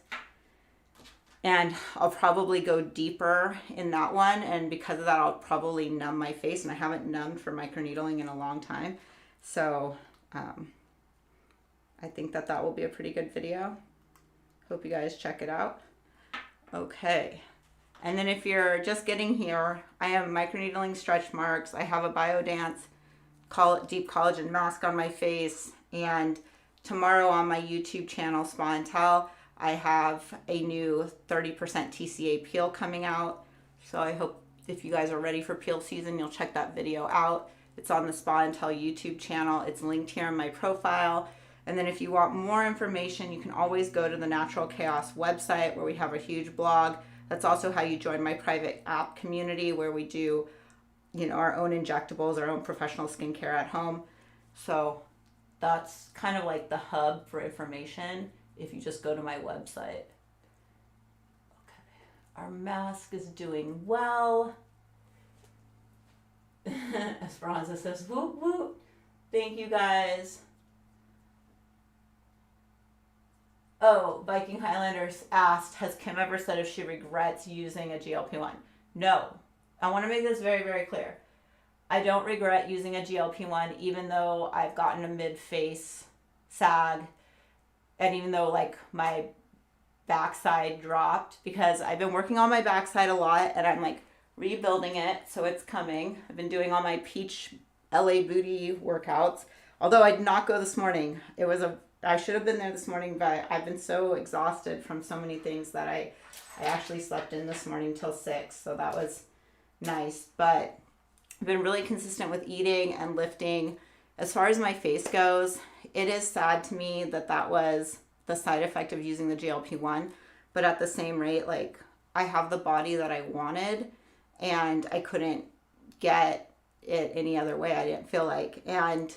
And I'll probably go deeper in that one. And because of that, I'll probably numb my face. And I haven't numbed for microneedling in a long time. So I think that will be a pretty good video. Hope you guys check it out. Okay. And then if you're just getting here, I have microneedling stretch marks. I have a Biodance deep collagen mask on my face. And tomorrow on my YouTube channel, Spa and Tell, I have a new 30% TCA peel coming out. So I hope if you guys are ready for peel season, you'll check that video out. It's on the Spa and Tell YouTube channel. It's linked here in my profile. And then if you want more information, you can always go to the Natural Kaos website where we have a huge blog. That's also how you join my private app community where we do, our own injectables, our own professional skincare at home. So that's kind of like the hub for information if you just go to my website. Okay, our mask is doing well. Esperanza says, whoop, whoop. Thank you guys. Oh, Viking Highlanders asked, has Kim ever said if she regrets using a GLP-1? No. I want to make this very, very clear. I don't regret using a GLP-1 even though I've gotten a mid-face sag. And even though like my backside dropped, because I've been working on my backside a lot and I'm like rebuilding it. So it's coming. I've been doing all my peach LA booty workouts. Although I did not go this morning. I should have been there this morning, but I've been so exhausted from so many things that I actually slept in this morning till 6. So that was nice. But I've been really consistent with eating and lifting. As far as my face goes, it is sad to me that was the side effect of using the GLP-1, but at the same rate, like I have the body that I wanted and I couldn't get it any other way. I didn't feel like, and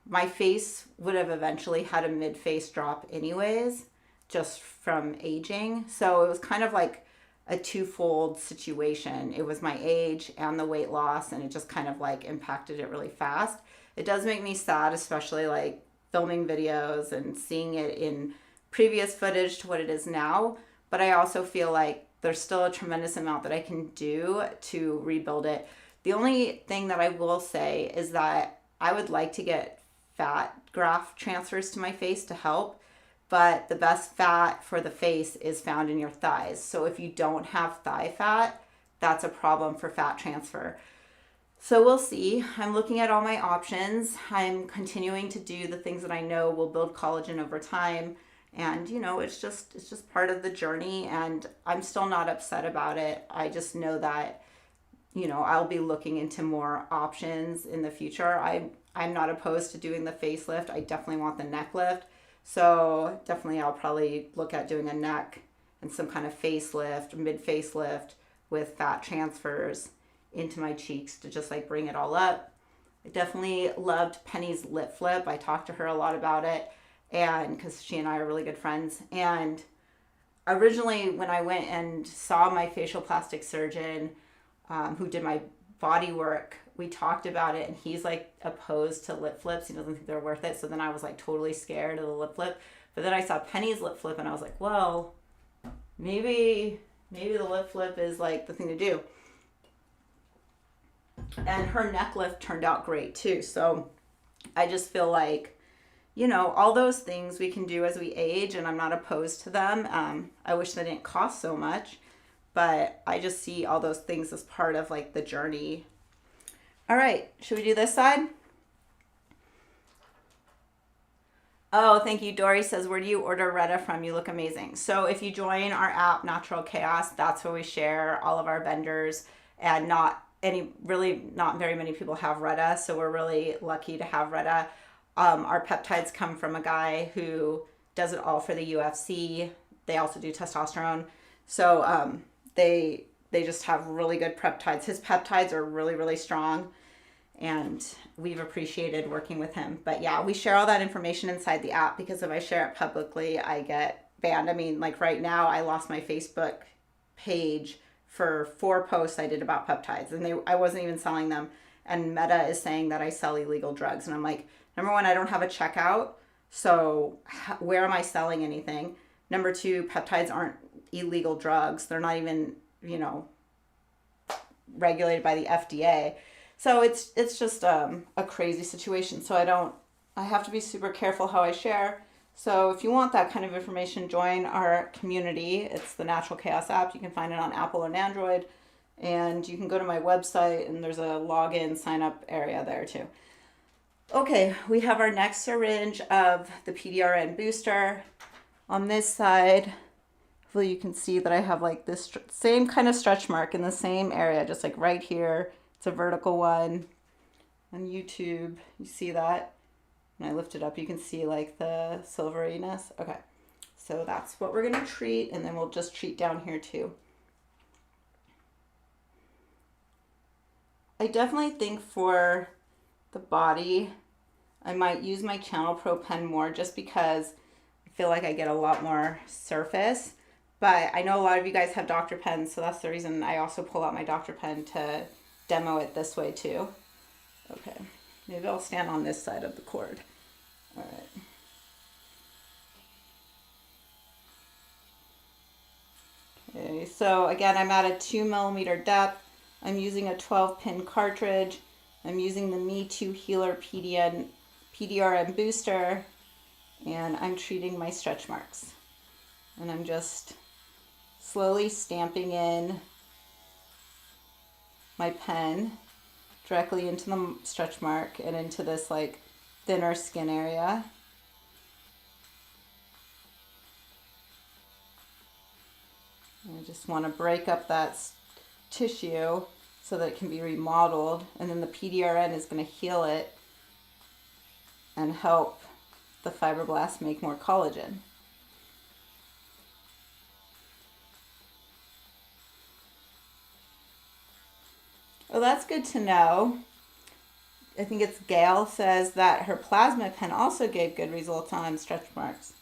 my face would have eventually had a mid-face drop anyways, just from aging. So it was kind of like a twofold situation. It was my age and the weight loss, and it just kind of like impacted it really fast. It does make me sad, especially like filming videos and seeing it in previous footage to what it is now. But I also feel like there's still a tremendous amount that I can do to rebuild it. The only thing that I will say is that I would like to get fat graft transfers to my face to help, but the best fat for the face is found in your thighs. So if you don't have thigh fat, that's a problem for fat transfer. So we'll see. I'm looking at all my options. I'm continuing to do the things that I know will build collagen over time. And it's just part of the journey, and I'm still not upset about it. I just know that I'll be looking into more options in the future. I'm not opposed to doing the facelift. I definitely want the neck lift. So definitely I'll probably look at doing a neck and some kind of facelift, mid facelift with fat transfers into my cheeks to just like bring it all up. I definitely loved Penny's lip flip. I talked to her a lot about it, and because she and I are really good friends. And originally when I went and saw my facial plastic surgeon who did my body work, we talked about it, and he's like opposed to lip flips. He doesn't think they're worth it. So then I was like totally scared of the lip flip. But then I saw Penny's lip flip, and I was like, well, maybe the lip flip is like the thing to do. And her neck lift turned out great too. So I just feel like, all those things we can do as we age, and I'm not opposed to them. I wish they didn't cost so much, but I just see all those things as part of like the journey. All right, should we do this side? Oh, thank you. Dory says, where do you order Retta from? You look amazing. So if you join our app, Natural Kaos, that's where we share all of our vendors, and not very many people have Retta. So we're really lucky to have Retta. Our peptides come from a guy who does it all for the UFC. They also do testosterone. So they just have really good peptides. His peptides are really, really strong, and we've appreciated working with him. But yeah, we share all that information inside the app, because if I share it publicly, I get banned. I mean, like right now, I lost my Facebook page for 4 posts I did about peptides, and I wasn't even selling them. And Meta is saying that I sell illegal drugs. And I'm like, number one, I don't have a checkout. So where am I selling anything? Number two, peptides aren't illegal drugs. They're not even, regulated by the FDA. So it's just a crazy situation. So I have to be super careful how I share. So if you want that kind of information, join our community. It's the Natural Kaos App. You can find it on Apple and Android. And you can go to my website, and there's a login sign up area there too. Okay, we have our next syringe of the PDRN booster. On this side, hopefully you can see that I have like this same kind of stretch mark in the same area, just like right here. It's a vertical one. On YouTube, you see that? When I lift it up, you can see like the silveriness. Okay, so that's what we're gonna treat, and then we'll just treat down here too. I definitely think for the body, I might use my Channel Pro pen more, just because I feel like I get a lot more surface. But I know a lot of you guys have Dr. pens, so that's the reason I also pull out my Dr. pen to demo it this way too. Okay, maybe I'll stand on this side of the cord. All right. Okay, so again, I'm at a 2mm depth. I'm using a 12-pin cartridge. I'm using the Me Too Healer PDRN booster, and I'm treating my stretch marks. And I'm just slowly stamping in my pen directly into the stretch mark and into this like thinner skin area. And I just want to break up that tissue so that it can be remodeled, and then the PDRN is going to heal it and help the fibroblasts make more collagen. Oh, that's good to know. I think it's Gail says that her plasma pen also gave good results on stretch marks.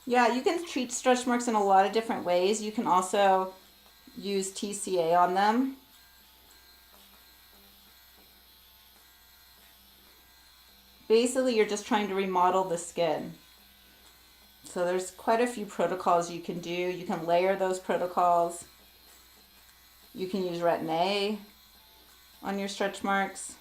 Yeah, you can treat stretch marks in a lot of different ways. You can also use TCA on them. Basically, you're just trying to remodel the skin. So there's quite a few protocols you can do. You can layer those protocols. You can use Retin-A on your stretch marks.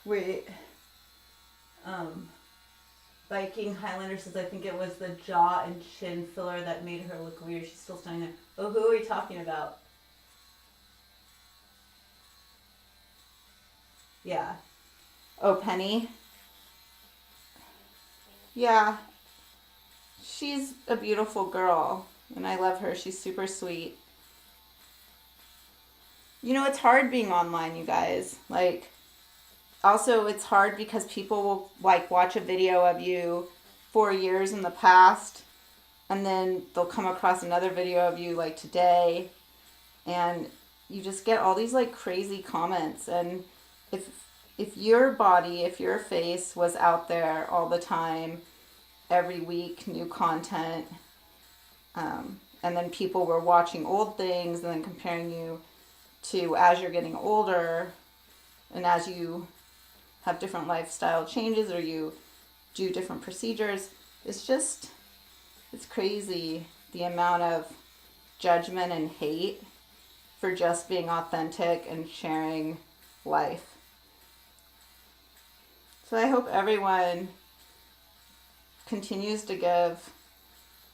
Wait. Viking Highlander says, I think it was the jaw and chin filler that made her look weird. She's still standing there. Oh, who are we talking about? Yeah. Oh, Penny? Yeah. She's a beautiful girl, and I love her. She's super sweet. You know, it's hard being online, you guys. Like, also, it's hard because people will, like, watch a video of you 4 years in the past, and then they'll come across another video of you, like, today, and you just get all these, like, crazy comments. And if your body, if your face was out there all the time, every week, new content, and then people were watching old things and then comparing you to as you're getting older and as you have different lifestyle changes or you do different procedures, it's crazy the amount of judgment and hate for just being authentic and sharing life. So I hope everyone continues to give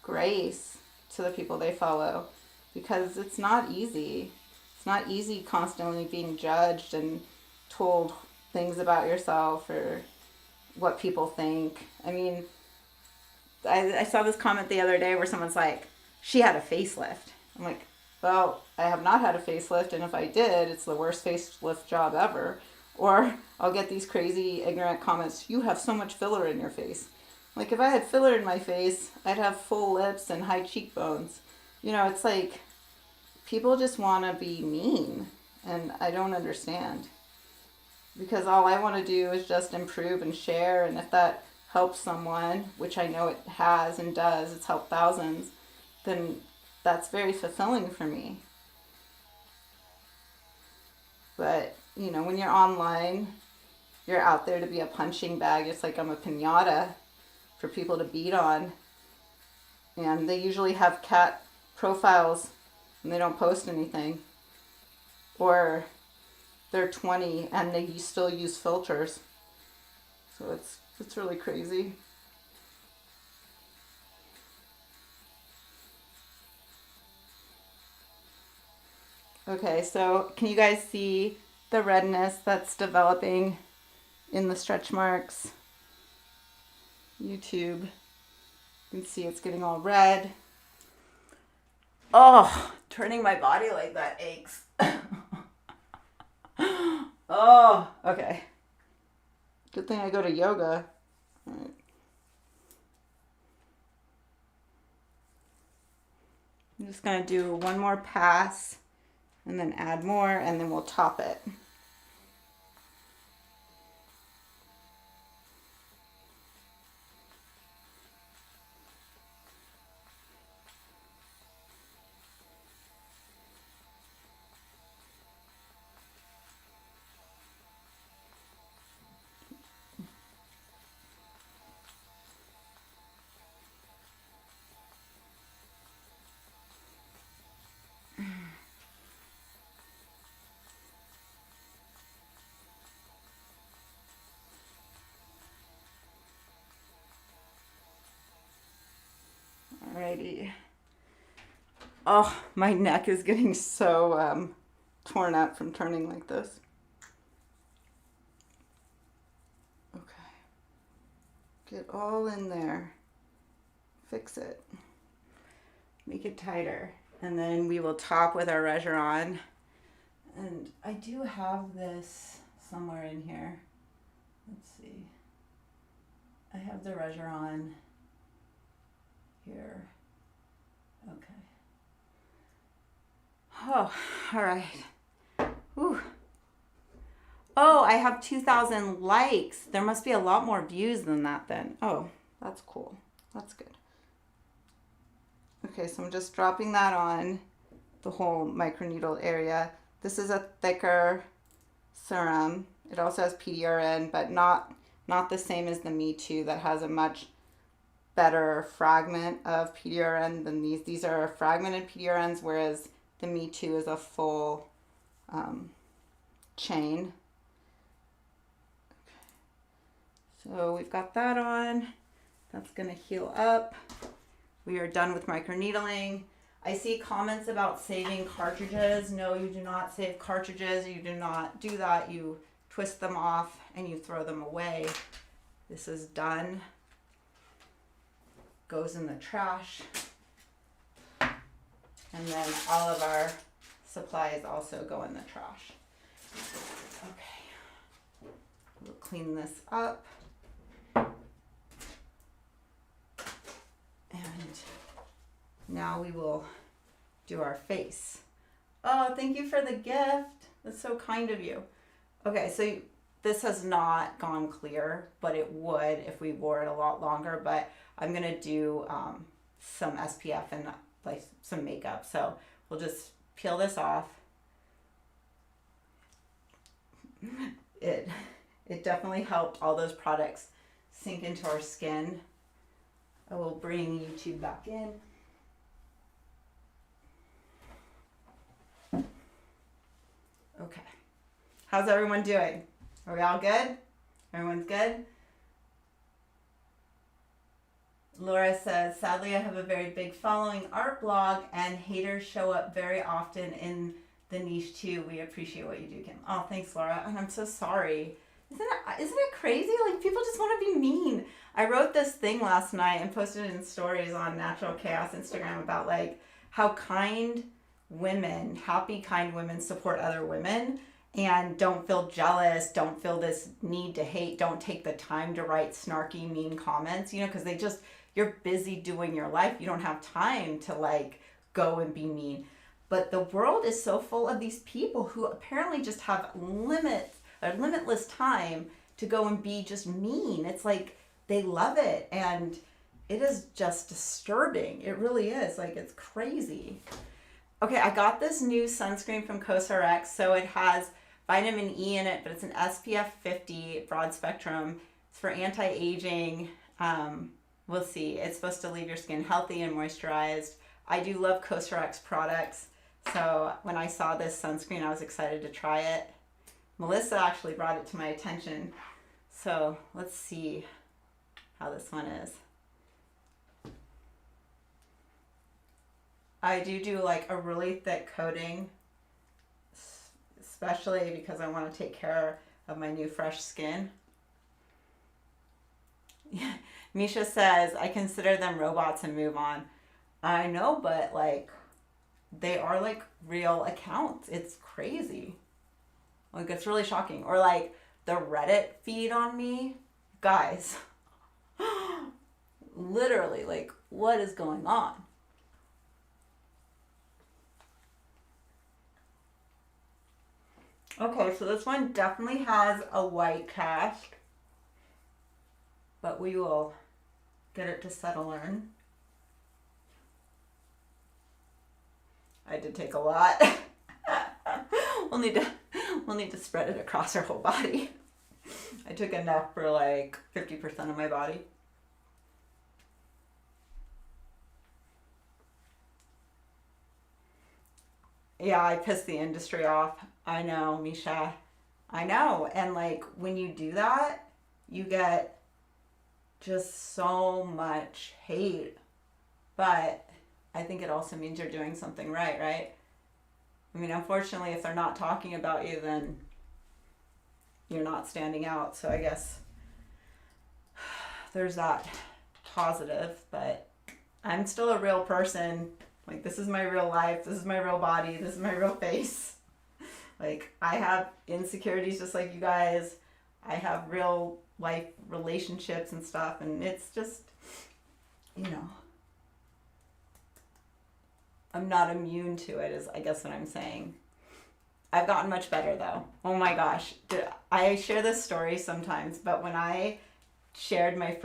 grace to the people they follow, because it's not easy. It's not easy constantly being judged and told things about yourself or what people think. I mean, I saw this comment the other day where someone's like, she had a facelift. I'm like, well, I have not had a facelift, and if I did, it's the worst facelift job ever. Or I'll get these crazy ignorant comments, you have so much filler in your face. Like, if I had filler in my face, I'd have full lips and high cheekbones. You know, it's like people just want to be mean, and I don't understand. Because all I want to do is just improve and share, and if that helps someone, which I know it has and does, it's helped thousands, then that's very fulfilling for me. But, you know, when you're online, you're out there to be a punching bag. It's like I'm a piñata for people to beat on. And they usually have cat profiles and they don't post anything. Or they're 20 and they still use filters. So it's really crazy. Okay, so can you guys see the redness that's developing in the stretch marks? YouTube. You can see it's getting all red. Oh, turning my body like that aches. Oh, okay. Good thing I go to yoga. All right. I'm just going to do one more pass and then add more, and then we'll top it. Alrighty. Oh, my neck is getting so torn up from turning like this. Okay. Get all in there. Fix it. Make it tighter. And then we will top with our Regeron. And I do have this somewhere in here. Let's see. I have the Regeron here. Okay. Oh, all right. Whew. Oh, I have 2,000 likes. There must be a lot more views than that then. Oh, that's cool. That's good. Okay, so I'm just dropping that on the whole microneedle area. This is a thicker serum. It also has PDRN, but not the same as the Me Too that has a much better fragment of PDRN than these. These are fragmented PDRNs, whereas the Me Too is a full chain. So we've got that on. That's gonna heal up. We are done with microneedling. I see comments about saving cartridges. No, you do not save cartridges. You do not do that. You twist them off and you throw them away. This is done. Goes in the trash. And then all of our supplies also go in the trash. Okay. We'll clean this up. And now we will do our face. Oh, thank you for the gift. That's so kind of you. Okay, so this has not gone clear, but it would if we wore it a lot longer. But I'm gonna do some SPF and like some makeup. So we'll just peel this off. It definitely helped all those products sink into our skin. I will bring YouTube back in. Okay. How's everyone doing? Are we all good? Everyone's good? Laura says, sadly, I have a very big following art blog and haters show up very often in the niche too. We appreciate what you do, Kim. Oh, thanks, Laura. And I'm so sorry. Isn't it crazy? Like, people just want to be mean. I wrote this thing last night and posted it in stories on Natural Kaos Instagram about like how kind women, happy, kind women support other women and don't feel jealous, don't feel this need to hate, don't take the time to write snarky, mean comments, you know, because you're busy doing your life. You don't have time to like go and be mean. But the world is so full of these people who apparently just have limitless time to go and be just mean. It's like they love it, and it is just disturbing. It really is. Like, it's crazy. Okay, I got this new sunscreen from CosRx. So it has vitamin E in it, but it's an SPF 50 broad spectrum. It's for anti-aging. We'll see. It's supposed to leave your skin healthy and moisturized. I do love CosRx products. So when I saw this sunscreen, I was excited to try it. Melissa actually brought it to my attention. So let's see how this one is. I do like a really thick coating, especially because I want to take care of my new fresh skin. Misha says, I consider them robots and move on. I know, but like, they are like real accounts. It's crazy. Like, it's really shocking. Or like the Reddit feed on me, guys. Literally, like, what is going on? Okay, so this one definitely has a white cast, but we will get it to settle in. I did take a lot. We'll need to spread it across our whole body. I took enough for like 50% of my body. Yeah, I pissed the industry off. I know, Misha. I know. And like, when you do that, you get just so much hate. But I think it also means you're doing something right, right? I mean, unfortunately, if they're not talking about you, then you're not standing out. So I guess there's that positive, but I'm still a real person. Like, this is my real life. This is my real body. This is my real face. Like, I have insecurities just like you guys. I have real life relationships and stuff. And it's just, you know, I'm not immune to it, is I guess what I'm saying. I've gotten much better though. Oh my gosh. I share this story sometimes, but when I shared the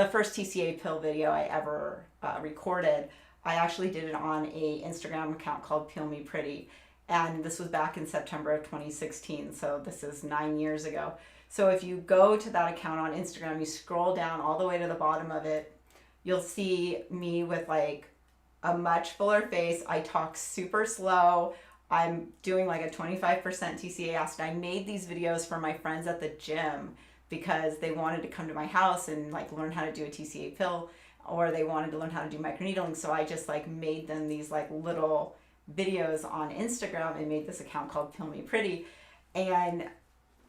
first TCA pill video I ever recorded, I actually did it on a Instagram account called Peel Me Pretty. And this was back in September of 2016. So this is 9 years ago. So if you go to that account on Instagram, you scroll down all the way to the bottom of it, you'll see me with like a much fuller face. I talk super slow. I'm doing like a 25% TCA acid. I made these videos for my friends at the gym because they wanted to come to my house and like learn how to do a TCA pill, or they wanted to learn how to do microneedling. So I just like made them these like little videos on Instagram and made this account called Pill Me Pretty. And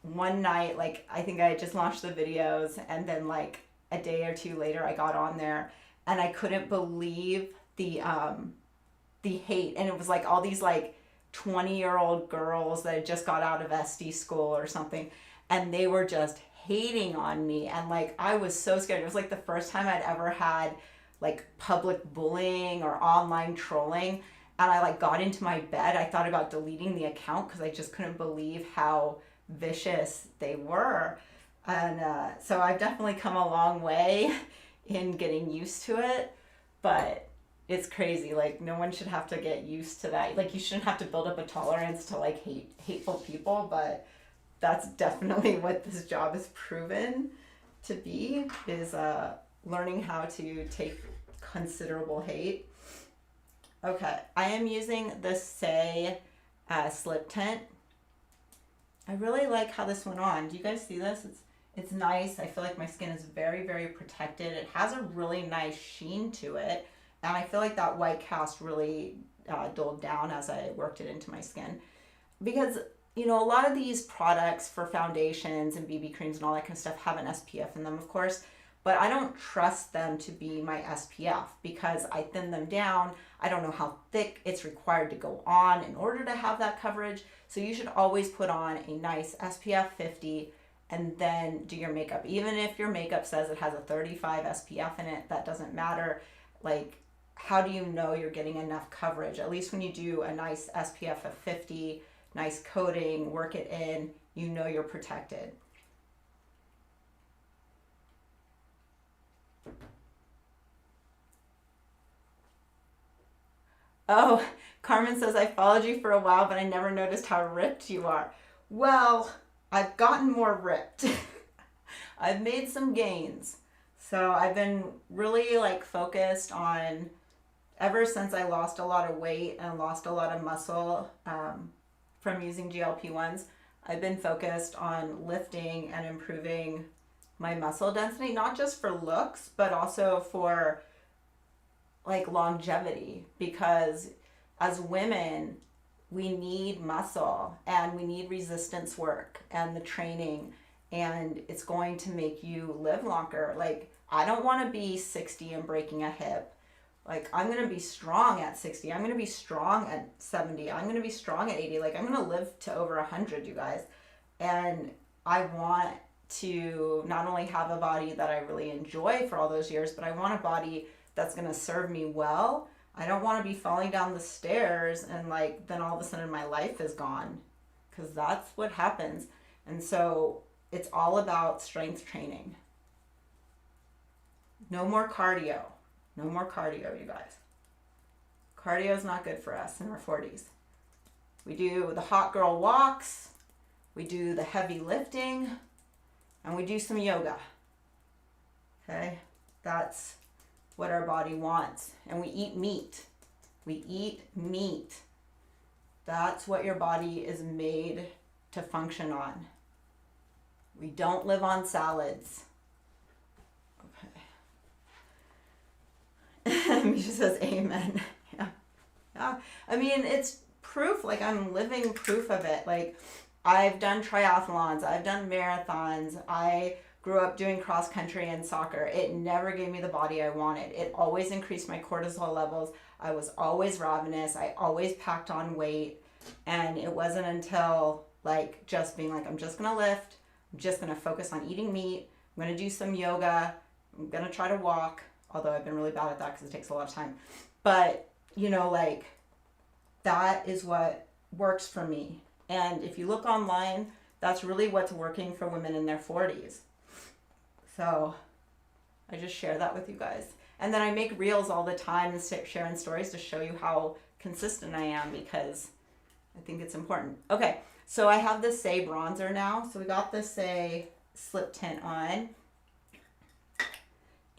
one night, like I think I just launched the videos, and then like a day or two later I got on there and I couldn't believe the hate. And it was like all these like 20-year-old girls that had just got out of SD school or something, and they were just hating on me. And like I was so scared. It was like the first time I'd ever had like public bullying or online trolling. And I like got into my bed. I thought about deleting the account because I just couldn't believe how vicious they were. And so I've definitely come a long way in getting used to it, but it's crazy. Like no one should have to get used to that. Like you shouldn't have to build up a tolerance to like hateful people, but that's definitely what this job has proven to be, is learning how to take considerable hate. Okay, I am using the Say slip tint. I really like how this went on. Do you guys see this? It's nice. I feel like my skin is very, very protected. It has a really nice sheen to it. And I feel like that white cast really dulled down as I worked it into my skin. Because, you know, a lot of these products for foundations and BB creams and all that kind of stuff have an SPF in them, of course. But I don't trust them to be my SPF because I thin them down. I don't know how thick it's required to go on in order to have that coverage. So you should always put on a nice SPF 50 and then do your makeup. Even if your makeup says it has a 35 SPF in it, that doesn't matter. Like, how do you know you're getting enough coverage? At least when you do a nice SPF of 50, nice coating, work it in, you know you're protected. Oh, Carmen says, I followed you for a while, but I never noticed how ripped you are. Well, I've gotten more ripped. I've made some gains. So I've been really like focused on, ever since I lost a lot of weight and lost a lot of muscle from using GLP-1s, I've been focused on lifting and improving my muscle density, not just for looks, but also for like longevity, because as women, we need muscle and we need resistance work and the training, and it's going to make you live longer. Like, I don't want to be 60 and breaking a hip. Like, I'm going to be strong at 60. I'm going to be strong at 70. I'm going to be strong at 80. Like, I'm going to live to over 100, you guys. And I want to not only have a body that I really enjoy for all those years, but I want a body that's going to serve me well. I don't want to be falling down the stairs and like then all of a sudden my life is gone, because that's what happens. And so it's all about strength training. No more cardio. No more cardio, you guys. Cardio is not good for us in our 40s. We do the hot girl walks, we do the heavy lifting, and we do some yoga. Okay? That's what our body wants. And we eat meat. We eat meat. That's what your body is made to function on. We don't live on salads. Okay. Misha says amen. Yeah. I mean, it's proof. Like, I'm living proof of it. Like, I've done triathlons. I've done marathons. I grew up doing cross country and soccer. It never gave me the body I wanted. It always increased my cortisol levels. I was always ravenous. I always packed on weight. And it wasn't until like just being like, I'm just going to lift. I'm just going to focus on eating meat. I'm going to do some yoga. I'm going to try to walk. Although I've been really bad at that because it takes a lot of time. But, you know, like, that is what works for me. And if you look online, that's really what's working for women in their 40s. So I just share that with you guys. And then I make reels all the time and sharing stories to show you how consistent I am, because I think it's important. Okay, so I have the Say bronzer now. So we got the Say slip tint on.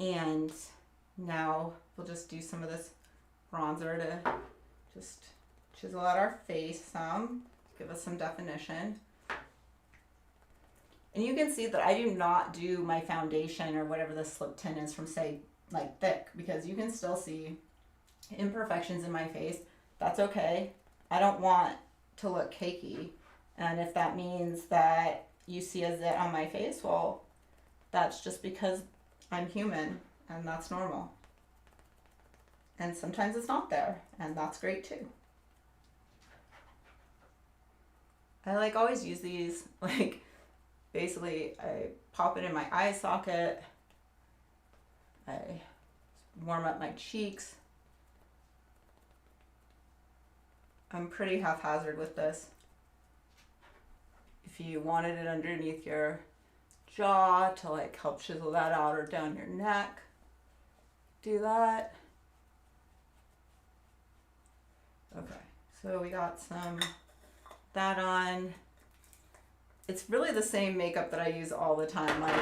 And now we'll just do some of this bronzer to just chisel out our face some, give us some definition. And you can see that I do not do my foundation or whatever the slip tint is from, say, like thick, because you can still see imperfections in my face. That's okay. I don't want to look cakey. And if that means that you see a zit on my face, well, that's just because I'm human and that's normal. And sometimes it's not there, and that's great too. I like always use these, like basically I pop it in my eye socket, I warm up my cheeks. I'm pretty haphazard with this. If you wanted it underneath your jaw to like help chisel that out, or down your neck, do that. Okay, so we got some that on. It's really the same makeup that I use all the time. Like,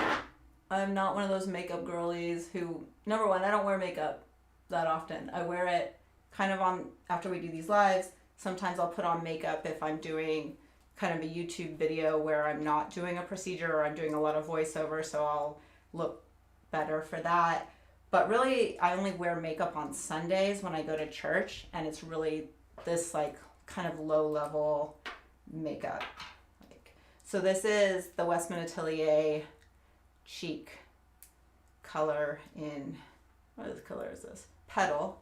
I'm not one of those makeup girlies who, number one, I don't wear makeup that often. I wear it kind of on after we do these lives. Sometimes I'll put on makeup if I'm doing kind of a YouTube video where I'm not doing a procedure or I'm doing a lot of voiceover, so I'll look better for that. But really, I only wear makeup on Sundays when I go to church, and it's really this like kind of low level makeup. So this is the Westman Atelier cheek color in, what color is this? Petal.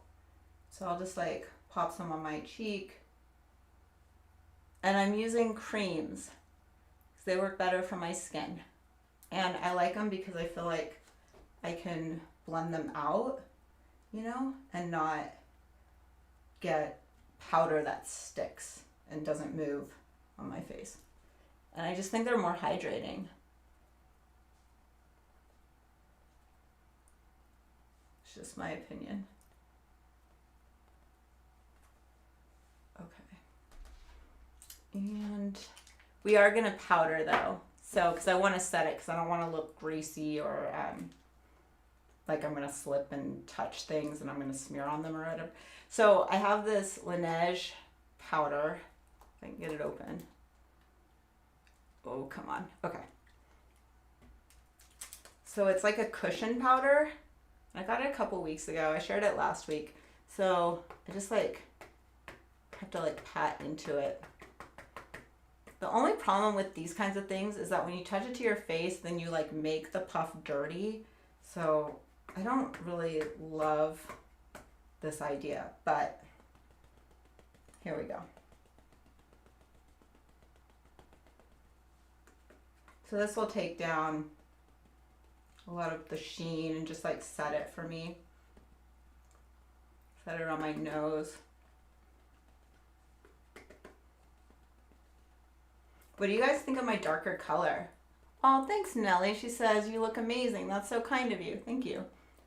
So I'll just like pop some on my cheek. And I'm using creams because they work better for my skin. And I like them because I feel like I can blend them out, you know, and not get powder that sticks and doesn't move on my face. And I just think they're more hydrating. It's just my opinion. Okay. And we are going to powder though. So, because I want to set it, because I don't want to look greasy or like I'm going to slip and touch things and I'm going to smear on them or whatever. So I have this Laneige powder. If I can get it open. Oh, come on. Okay. So it's like a cushion powder. I got it a couple weeks ago. I shared it last week. So I just like have to like pat into it. The only problem with these kinds of things is that when you touch it to your face, then you like make the puff dirty. So I don't really love this idea, but here we go. So this will take down a lot of the sheen and just like set it for me. Set it on my nose. What do you guys think of my darker color? Oh, thanks, Nellie. She says, you look amazing. That's so kind of you. Thank you.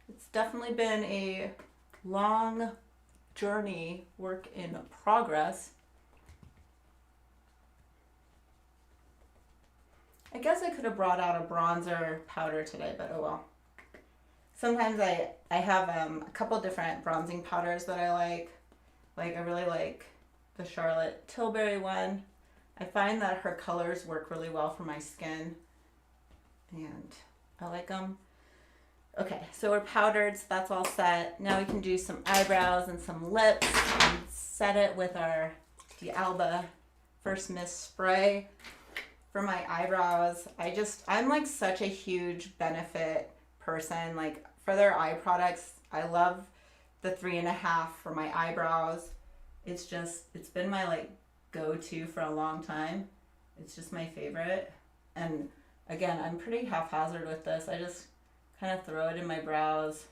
It's definitely been a long journey, work in progress. I guess I could have brought out a bronzer powder today, but oh well. Sometimes I have a couple different bronzing powders that I like. Like I really like the Charlotte Tilbury one. I find that her colors work really well for my skin and I like them. Okay, so we're powdered, so that's all set. Now we can do some eyebrows and some lips and set it with our D'Alba First Miss spray. For my eyebrows, I'm like such a huge Benefit person. Like for their eye products, I love the 3.5 for my eyebrows. It's been my like go-to for a long time. It's just my favorite. And again, I'm pretty haphazard with this. I just kind of throw it in my brows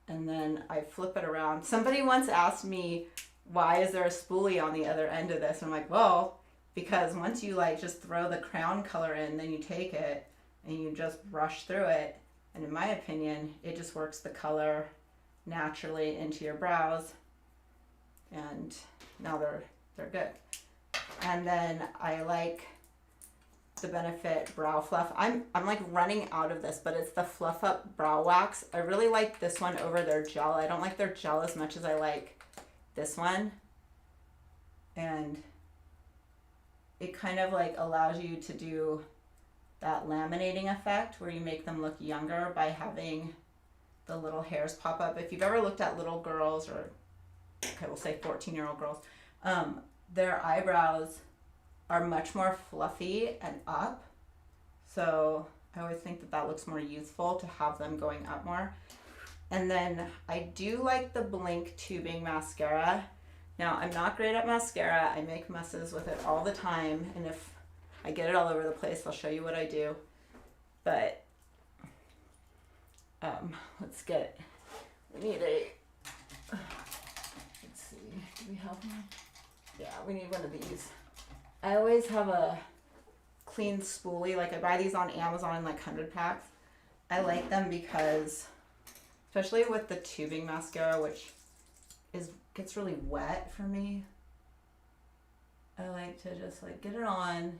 and then I flip it around. Somebody once asked me, why is there a spoolie on the other end of this? I'm like, well, because once you like just throw the crown color in, then you take it and you just brush through it. And in my opinion, it just works the color naturally into your brows. And now they're good. And then I like the Benefit Brow Fluff. I'm like running out of this, but it's the Fluff Up Brow Wax. I really like this one over their gel. I don't like their gel as much as I like this one. And it kind of like allows you to do that laminating effect where you make them look younger by having the little hairs pop up. If you've ever looked at little girls, or okay, we'll say 14-year-old girls, their eyebrows are much more fluffy and up. So I always think that that looks more youthful to have them going up more. And then I do like the Blink tubing mascara. Now, I'm not great at mascara. I make messes with it all the time. And if I get it all over the place, I'll show you what I do. But we need a, let's see, do we have one? Yeah, we need one of these. I always have a clean spoolie. Like I buy these on Amazon in like 100 packs. I like them because, especially with the tubing mascara, which gets really wet for me, I like to just like get it on.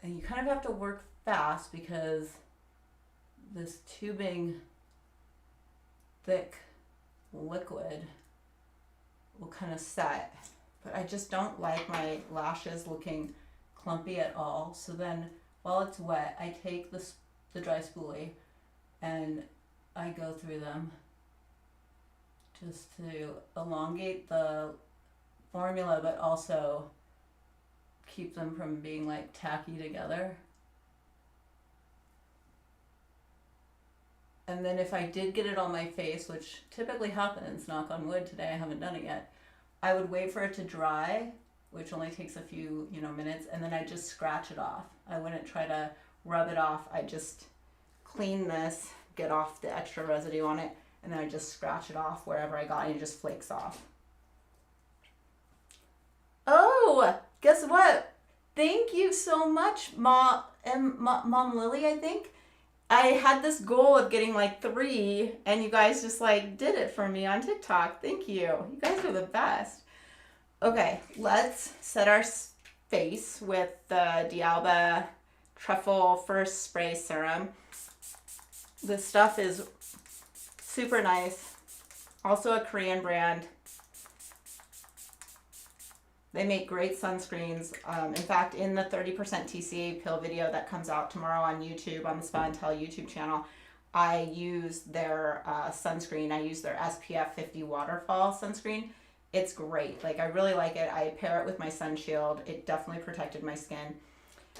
And you kind of have to work fast because this tubing thick liquid will kind of set. But I just don't like my lashes looking clumpy at all. So then while it's wet, I take the dry spoolie and I go through them just to elongate the formula, but also keep them from being like tacky together. And then if I did get it on my face, which typically happens, knock on wood, today I haven't done it yet, I would wait for it to dry, which only takes a few, minutes, and then I just scratch it off. I wouldn't try to rub it off. I just clean this, get off the extra residue on it, and then I just scratch it off wherever I got it, and it just flakes off. Oh, guess what? Thank you so much, Mom Lily, I think. I had this goal of getting like 3, and you guys just like did it for me on TikTok. Thank you. You guys are the best. Okay, let's set our face with the D'Alba Truffle First Spray Serum. This stuff is super nice. Also a Korean brand. They make great sunscreens. In fact, in the 30% TCA pill video that comes out tomorrow on YouTube, on the Spa and Tell YouTube channel, I use their sunscreen. I use their SPF 50 Waterfall sunscreen. It's great. Like, I really like it. I pair it with my sun shield. It definitely protected my skin.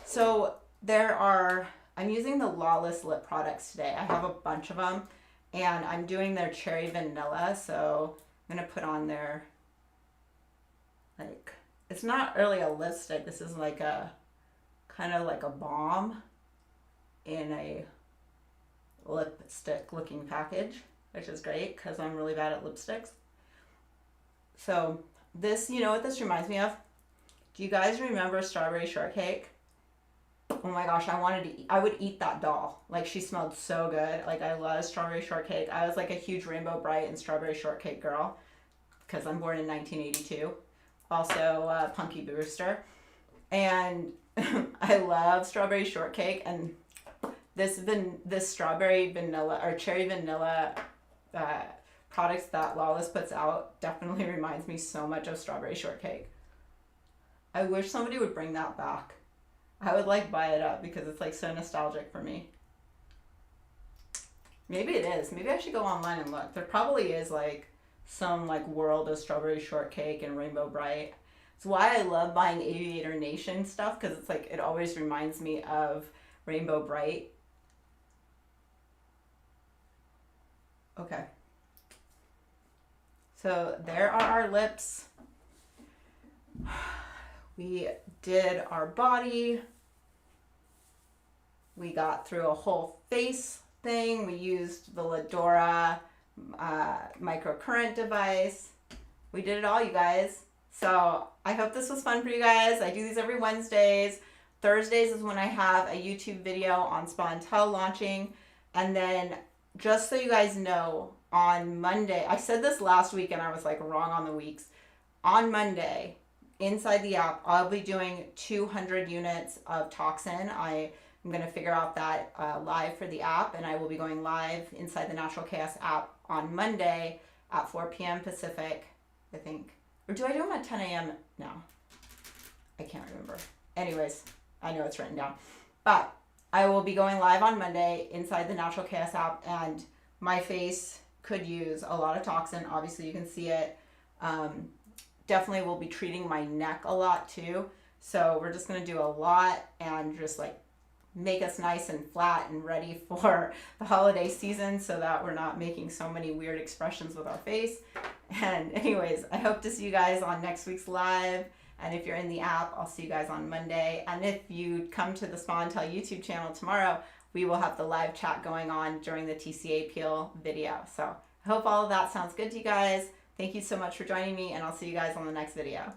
So I'm using the Lawless lip products today. I have a bunch of them, and I'm doing their cherry vanilla. So I'm going to put on their, like, it's not really a lipstick. This is like a, kind of like a balm in a lipstick looking package, which is great because I'm really bad at lipsticks. So this, you know what this reminds me of? Do you guys remember Strawberry Shortcake? Oh my gosh, I would eat that doll. Like, she smelled so good. Like, I love Strawberry Shortcake. I was like a huge Rainbow Bright and Strawberry Shortcake girl because I'm born in 1982. Also Punky Brewster. And I love Strawberry Shortcake, and this strawberry vanilla or cherry vanilla products that Lawless puts out definitely reminds me so much of Strawberry Shortcake. I wish somebody would bring that back. I would like buy it up because it's like so nostalgic for me. Maybe it is. Maybe I should go online and look. There probably is like some like world of Strawberry Shortcake and Rainbow Bright. It's why I love buying Aviator Nation stuff, because it's like it always reminds me of Rainbow Bright. Okay. So there are our lips. We did our body. We got through a whole face thing. We used the Ladora microcurrent device. We did it all, you guys. So I hope this was fun for you guys. I do these every Wednesdays. Thursdays is when I have a YouTube video on Spa and Tell launching. And then just so you guys know, on Monday, I said this last week and I was like wrong on the weeks. On Monday, inside the app, I'll be doing 200 units of toxin. I'm going to figure out that live for the app, and I will be going live inside the Natural Kaos app on Monday at 4 p.m. Pacific, I think. Or do I do them at 10 a.m. now? I can't remember. Anyways, I know it's written down. But I will be going live on Monday inside the Natural Kaos app, and my face could use a lot of toxin. Obviously, you can see it. Definitely will be treating my neck a lot too. So we're just going to do a lot and just like make us nice and flat and ready for the holiday season so that we're not making so many weird expressions with our face. And anyways, I hope to see you guys on next week's live. And if you're in the app, I'll see you guys on Monday. And if you come to the Spa and Tell YouTube channel tomorrow, we will have the live chat going on during the TCA peel video. So I hope all of that sounds good to you guys. Thank you so much for joining me, and I'll see you guys on the next video.